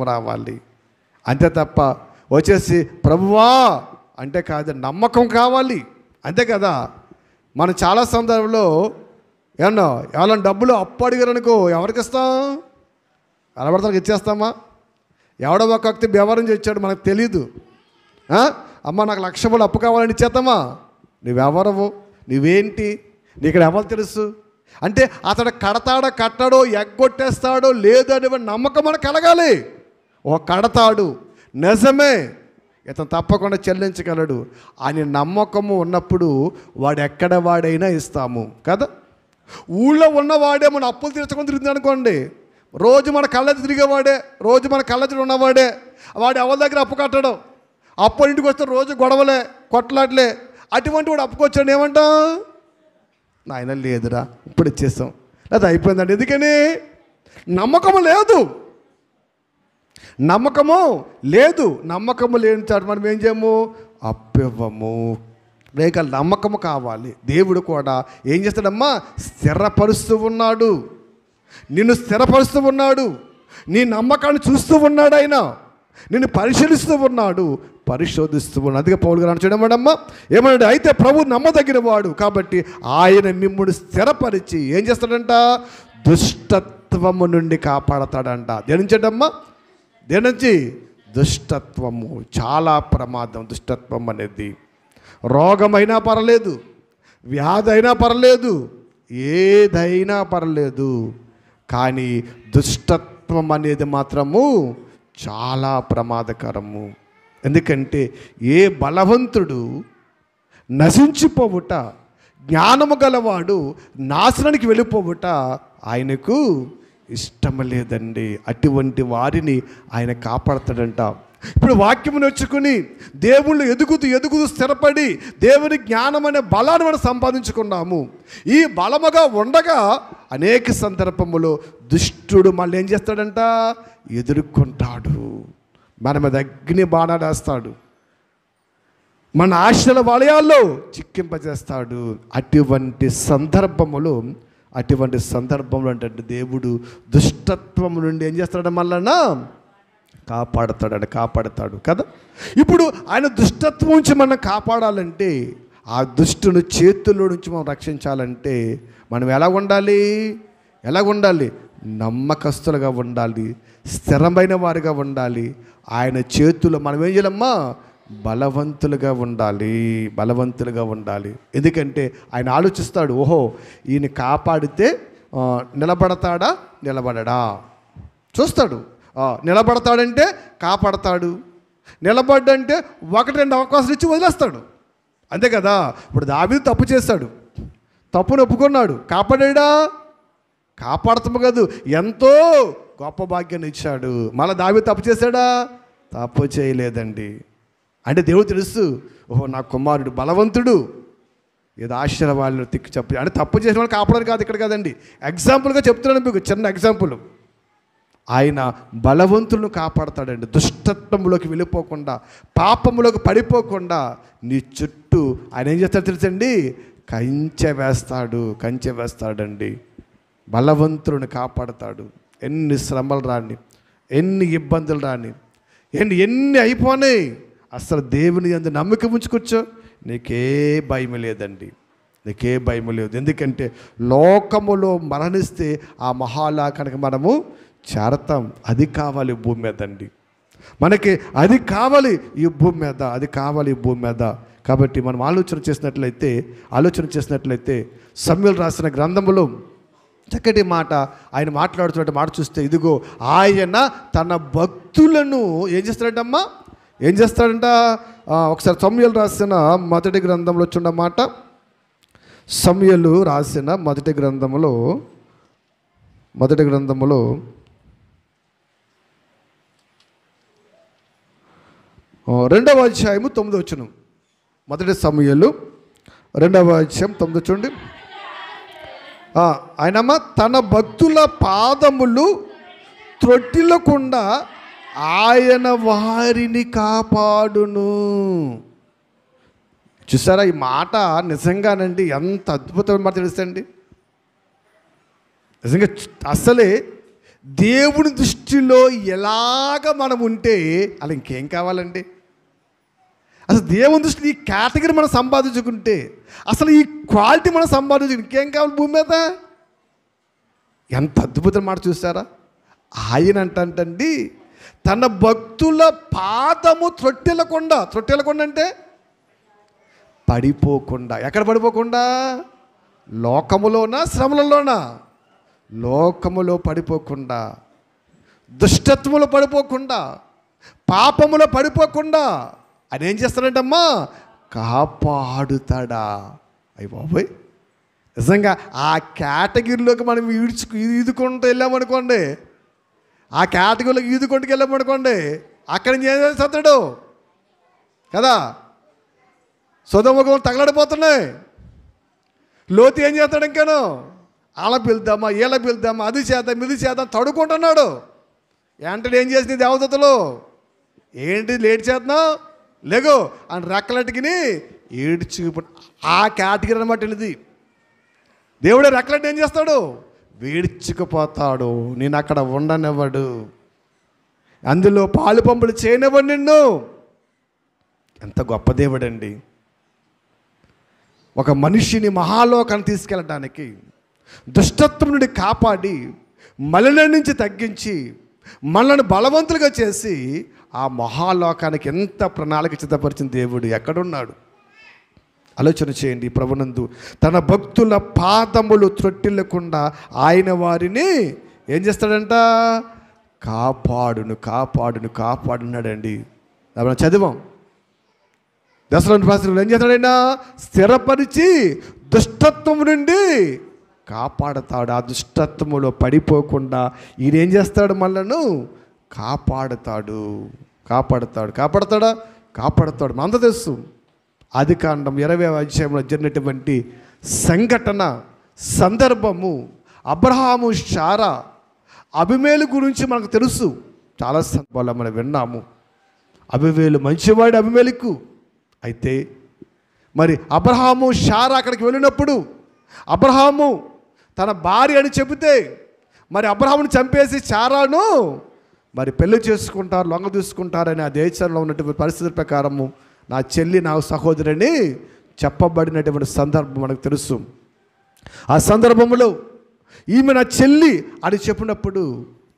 A: రావాలి. అంతే తప్ప వచ్చేసి ప్రభువా అంటే కాదు, నమ్మకం కావాలి. అంతే కదా. మనం చాలా సందర్భంలో ఎవరైనా డబ్బులు అప్పు అడిగారనుకో, ఎవరికి ఇస్తాం? అలబడతానికి ఇచ్చేస్తామా? ఎవడో ఒక వ్యక్తి వ్యవహారం చేశాడు, మనకు తెలీదు. అమ్మ నాకు ₹1,00,000 అప్పు కావాలని ఇచ్చేస్తామా? నువ్వెవరవు, నువ్వేంటి, నీకు ఎవరు తెలుసు? అంటే అతడు కడతాడో కట్టడో, ఎగ్గొట్టేస్తాడో లేదు అనే నమ్మకం మనకు కలగాలి. కడతాడు, నిజమే, ఇతను తప్పకుండా చెల్లించగలడు అని నమ్మకము ఉన్నప్పుడు వాడు ఎక్కడ వాడైనా ఇస్తాము కదా. ఊళ్ళో ఉన్నవాడే మన అప్పులు తీర్చుకొని తిరుగుతుంది అనుకోండి, రోజు మన కళ్ళది తిరిగేవాడే, రోజు మన కళ్ళది ఉన్నవాడే, వాడు ఎవరి దగ్గర అప్పు కట్టడం, అప్పు ఇంటికి వస్తే రోజు గొడవలే, కొట్లాట్లే, అటువంటి వాడు అప్పుకొచ్చాడు ఏమంటాం? నాయన లేదురా, ఇప్పుడు ఇచ్చేస్తాం, లేదా అయిపోయిందండి. ఎందుకని? నమ్మకము లేదు. నమ్మకము లేని చాటు మనం ఏం చేయము? అప్పివ్వము. లేక నమ్మకము కావాలి. దేవుడు కూడా ఏం చేస్తాడమ్మా? స్థిరపరుస్తూ ఉన్నాడు, నిన్ను స్థిరపరుస్తూ ఉన్నాడు, నీ నమ్మకాన్ని చూస్తూ ఉన్నాడు, ఆయన నిన్ను పరిశీలిస్తూ ఉన్నాడు, పరిశోధిస్తూ ఉన్నాడు. అందుకే పౌలు గారు చూడమ్మా ఏమన్నాడు? అయితే ప్రభు నమ్మదగిన వాడు కాబట్టి ఆయన మిమ్ముడు స్థిరపరిచి ఏం చేస్తాడంట? దుష్టత్వము నుండి కాపాడతాడంట. దేనించడమ్మా? దేనించి? దుష్టత్వము. చాలా ప్రమాదం దుష్టత్వం అనేది. రోగమైనా పర్లేదు, వ్యాధి అయినా పర్లేదు, ఏదైనా పర్లేదు, కానీ దుష్టత్వం అనేది మాత్రము చాలా ప్రమాదకరము. ఎందుకంటే ఏ బలవంతుడు నశించిపోవుట, జ్ఞానము గలవాడు నాశనానికి వెళ్ళిపోవుట ఆయనకు ఇష్టం లేదండి. అటువంటి వారిని ఆయన కాపాడతాడంట. ఇప్పుడు వాక్యము నేర్చుకుని దేవుళ్ళు ఎదుగుతూ స్థిరపడి దేవుని జ్ఞానం అనే బలాన్ని మనం సంపాదించుకున్నాము. ఈ బలముగా ఉండగా అనేక సందర్భములో దుష్టుడు మళ్ళీ ఏం చేస్తాడంట? ఎదుర్కొంటాడు, మన మీద అగ్ని బాణాలు వేస్తాడు, మన ఆశల వలయాల్లో చిక్కింపజేస్తాడు. అటువంటి సందర్భంలో అంటే దేవుడు దుష్టత్వం నుండి ఏం చేస్తాడు? మళ్ళా కాపాడతాడు కదా. ఇప్పుడు ఆయన దుష్టత్వం నుంచి మనం కాపాడాలంటే, ఆ దుష్టుని చేతుల్లో నుంచి మనం రక్షించాలంటే మనం ఎలా ఉండాలి? నమ్మకస్తులుగా ఉండాలి, స్థిరమైన వారిగా ఉండాలి. ఆయన చేతుల్లో మనం ఏం చేయాలమ్మా? బలవంతులుగా ఉండాలి. ఎందుకంటే ఆయన ఆలోచిస్తాడు, ఓహో ఈయన కాపాడితే నిలబడడా చూస్తాడు. నిలబడతాడంటే కాపాడతాడు, నిలబడ్డంటే 1-2 అవకాశాలు ఇచ్చి వదిలేస్తాడు. అంతే కదా. ఇప్పుడు దావీదు తప్పు చేస్తాడు, తప్పును ఒప్పుకున్నాడు, కాపాడా? కాపాడతాము కాదు, ఎంతో గొప్ప భాగ్యాన్ని ఇచ్చాడు. మళ్ళీ దావీదు తప్పు చేశాడా? తప్పు చేయలేదండి. అంటే దేవుడు తెలుసు, ఓహో నా కుమారుడు బలవంతుడు, ఏదో ఆశీర్వాదాలు తిక్కి చెప్పి అంటే తప్పు చేసిన వాళ్ళు కాపాడని కాదు ఇక్కడ కదండి. ఎగ్జాంపుల్గా చెప్తున్నాను మీకు, చిన్న ఎగ్జాంపుల్. ఆయన బలవంతులను కాపాడతాడండి. దుష్టత్వంలోకి వెళ్ళిపోకుండా, పాపంలోకి పడిపోకుండా నీ చుట్టూ ఆయన ఏం చేస్తాడు తెలుసండి? కంచె వేస్తాడండి. బలవంతులను కాపాడతాడు. ఎన్ని శ్రమలు రాని, ఎన్ని ఇబ్బందులు రాని, ఎన్ని అయిపోయినాయి, అసలు దేవుని యందు నమ్మకం ఉంచుకోవచ్చు, నీకే భయం లేదండి. ఎందుకంటే లోకములో మరణిస్తే ఆ మహాలోకానికి మనము చేరతాం. అది కావాలి భూమి మీద అండి, మనకి అది కావాలి ఈ భూమి మీద. కాబట్టి మనం ఆలోచన చేసినట్లయితే సమూయేలు రాసిన గ్రంథములో చక్కటి మాట ఆయన మాట్లాడుతున్నట్టు మాట చూస్తే, ఇదిగో ఆయన తన భక్తులను ఏం చేస్తాడంటమ్మా, ఏం చేస్తాడంట? ఒకసారి సమూయేలు రాసిన మొదటి గ్రంథంలో వచ్చిందన్నమాట. సమూయేలు రాసిన మొదటి గ్రంథంలో 2వ అధ్యాయము 9వ వచనం. మొదటి సమూయేలు 2వ అధ్యాయం 9 చూడండి. ఆయనమ్మ తన భక్తుల పాదములు త్రొట్టిల్లకుండా ఆయన వారిని కాపాడును. చూసారా, ఈ మాట నిజంగానండి ఎంత అద్భుతమైన మాట తెలుసండి. నిజంగా అసలే దేవుని దృష్టిలో ఎలాగ మనం ఉంటే అలా ఇంకేం కావాలండి? అసలు దేవుని దృష్టిలో ఈ కేటగిరీ మనం సంపాదించుకుంటే, అసలు ఈ క్వాలిటీ మనం సంపాదించుకుంటే ఇంకేం కావాలి భూమి మీద? ఎంత అద్భుతమైన మాట చూసారా? ఆయన అంటండి తన భక్తుల పాదము త్రొట్టిల్లకుండా అంటే పడిపోకుండా. ఎక్కడ పడిపోకుండా? లోకములోనా శ్రమలలోనా? లోకములో పడిపోకుండా, దుష్టత్వములో పడిపోకుండా, పాపములో పడిపోకుండా ఆయన ఏం చేస్తాడంటమ్మా? కాపాడుతాడా. అయ్య బాబోయ్, నిజంగా ఆ కేటగిరీలోకి మనం ఈదుకుంటూ వెళ్ళామనుకోండి, ఆ కేటగిరీలోకి ఈదుకుంటూ వెళ్ళామనుకోండి, అక్కడి నుంచి ఏం చేస్తాడు కదా? సొదొమ తగలడిపోతున్నాయి. లోతు ఏం చేస్తాడు? ఇంకాను అలా పిలుద్దామా, ఇలా పిలుద్దామా, అది చేద్దాం, ఇది చేద్దాం తడుకుంటున్నాడు. ఏంటంటే ఏం చేసింది దేవదూతలు? ఏంటి లేట్ చేస్తున్నావు, లేగో అని రెక్కలట్టుకుని ఏడ్చుకు. ఆ కేటగిరీ అన్నమాట ఇది. దేవుడు రెక్కలట్టు ఏం చేస్తాడు? వేడ్చుకుపోతాడు. నేను అక్కడ ఉండనివ్వడు, అందులో పాలు పంపులు చేయనివ్వడు నిన్ను. ఎంత గొప్ప దేవుడండి. ఒక మనిషిని మహాలోకాన్ని తీసుకెళ్ళడానికి, దుష్టత్వం నుండి కాపాడి, మలినం నుంచి తగ్గించి, మనల్ని బలవంతులుగా చేసి ఆ మహాలోకానికి ఎంత ప్రణాళిక సిద్ధపరిచిన దేవుడు ఎక్కడున్నాడు? ఆలోచన చేయండి. ప్రభునందు తన భక్తుల పాదములు త్రొట్టిల్లకుండా ఆయన వారిని ఏం చేస్తాడంట? కాపాడున్నాడండి. మనం చదివాం. దశలోని భాషలు ఏం చేస్తాడైనా? స్థిరపరిచి దుష్టత్వం నుండి కాపాడుతాడు. ఆ దుష్టత్వములో పడిపోకుండా ఈయన ఏం చేస్తాడు? మనలను కాపాడుతాడా? మనంతా తెలుసు ఆదికాండం 20వ అధ్యాయంలో జరిగినటువంటి సందర్భము. అబ్రహాము, శారా, అబీమెలెకు గురించి మనకు తెలుసు. చాలా సందర్భాల్లో మనం విన్నాము. అబీమెలెకు మంచివాడు. అబీమెలెకు అయితే మరి అబ్రహాము, శారా అక్కడికి వెళ్ళినప్పుడు అబ్రహాము తన భార్య అని చెబితే, మరి అబ్రహాముని చంపేసి శారాను మరి పెళ్లి చేసుకుంటారు, లొంగ తీసుకుంటారని ఆ దేశంలో ఉన్నటువంటి పరిస్థితుల ప్రకారము నా చెల్లి, నా సహోదరిని చెప్పబడినటువంటి సందర్భం మనకు తెలుసు. ఆ సందర్భంలో ఈమె నా చెల్లి అని చెప్పినప్పుడు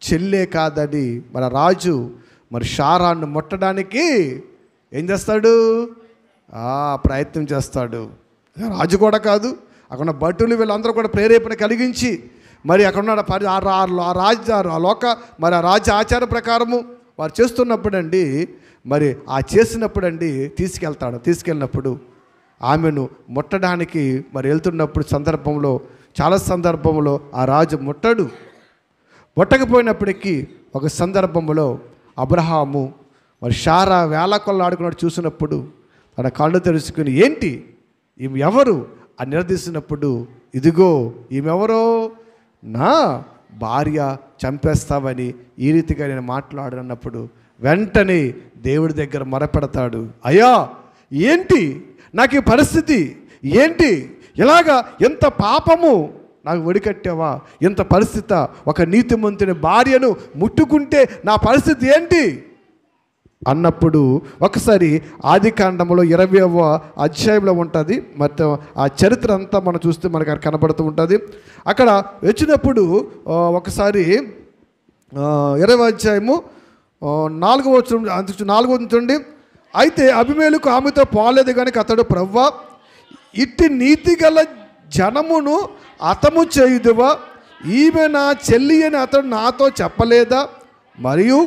A: చెల్లే కాదని మన రాజు మరి శారాను ముట్టడానికి ఏం చేస్తాడు? ప్రయత్నం చేస్తాడు. రాజు కూడా కాదు, అక్కడ ఉన్న భటులు వీళ్ళందరూ కూడా ప్రేరేపణ కలిగించి మరి అక్కడ ఉన్న మరి ఆ రాజ్య ఆచార ప్రకారము వారు చేస్తున్నప్పుడండి, మరి చేసినప్పుడండి తీసుకెళ్ళినప్పుడు ఆమెను ముట్టడానికి మరి వెళ్తున్నప్పుడు చాలా సందర్భంలో ఆ రాజు ముట్టకపోయినప్పటికీ ఒక సందర్భంలో అబ్రహాము మరి శారా వేళకొల్లాడుకున్నట్టు చూసినప్పుడు తన కళ్ళు తెరుచుకుని ఏంటి ఈమె ఎవరు అని నిలదీసినప్పుడు, ఇదిగో ఈమెవరో నా భార్య, చంపేస్తావని ఈ రీతిగా నేను మాట్లాడనప్పుడు వెంటనే దేవుడి దగ్గర మొరపెడతాడు. అయ్యా ఏంటి నాకు ఈ పరిస్థితి, ఏంటి ఇలాగా, ఎంత పాపము నాకు ఒడికట్టావా, ఎంత పరిస్థితి, ఒక నీతిమంతుని భార్యను ముట్టుకుంటే నా పరిస్థితి ఏంటి అన్నప్పుడు ఒకసారి ఆదికాండంలో 20వ అధ్యాయంలో ఉంటుంది. మొత్తం ఆ చరిత్ర అంతా మనం చూస్తే మనకు కనబడుతూ ఉంటుంది. అక్కడ వచ్చినప్పుడు ఒకసారి 20వ అధ్యాయము 4వ వచనం చూడండి. అయితే అబీమెలెకు ఆమెతో పోలేదు కానీ అతడు, ప్రవ్వా ఇట్టి నీతి గల జనమును హతము చేయుదువా, ఈమె నా చెల్లి అని అతడు నాతో చెప్పలేదా? మరియు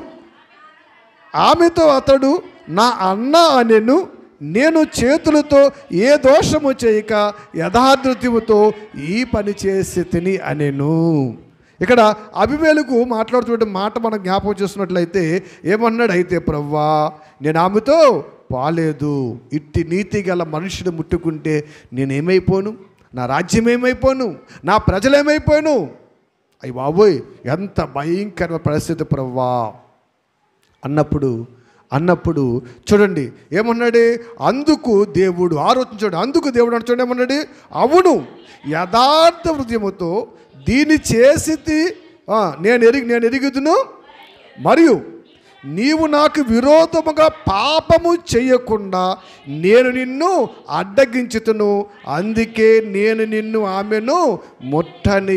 A: ఆమెతో అతడు నా అన్న అనెను. నేను చేతులతో ఏ దోషము చేయక యథార్థతతో ఈ పని చేసి తిని అనెను. ఇక్కడ అబీమెలెకు మాట్లాడుతున్న మాట మనం జ్ఞాపకం చేస్తున్నట్లయితే ఏమన్నాడు? అయితే ప్రవ్వా, నేను ఆమెతో పాలేదు. ఇట్టి నీతి గల మనుషుడు ముట్టుకుంటే నేనేమైపోను? నా రాజ్యం ఏమైపోను? నా ప్రజలు ఏమైపోను? అయ్యి బాబోయ్, ఎంత భయంకర పరిస్థితి ప్రవ్వా అన్నప్పుడు చూడండి ఏమన్నాడు? అందుకు దేవుడు ఆలోచించాడు. అందుకు దేవుడు చూడండి ఏమన్నాడు? అవును, యథార్థ హృదయముతో దీన్ని చేసి నేను ఎరుగుదును. మరియు నీవు నాకు విరోధముగా పాపము చేయకుండా నేను నిన్ను అడ్డగించుతును. అందుకే నేను నిన్ను ఆమెను ముట్టని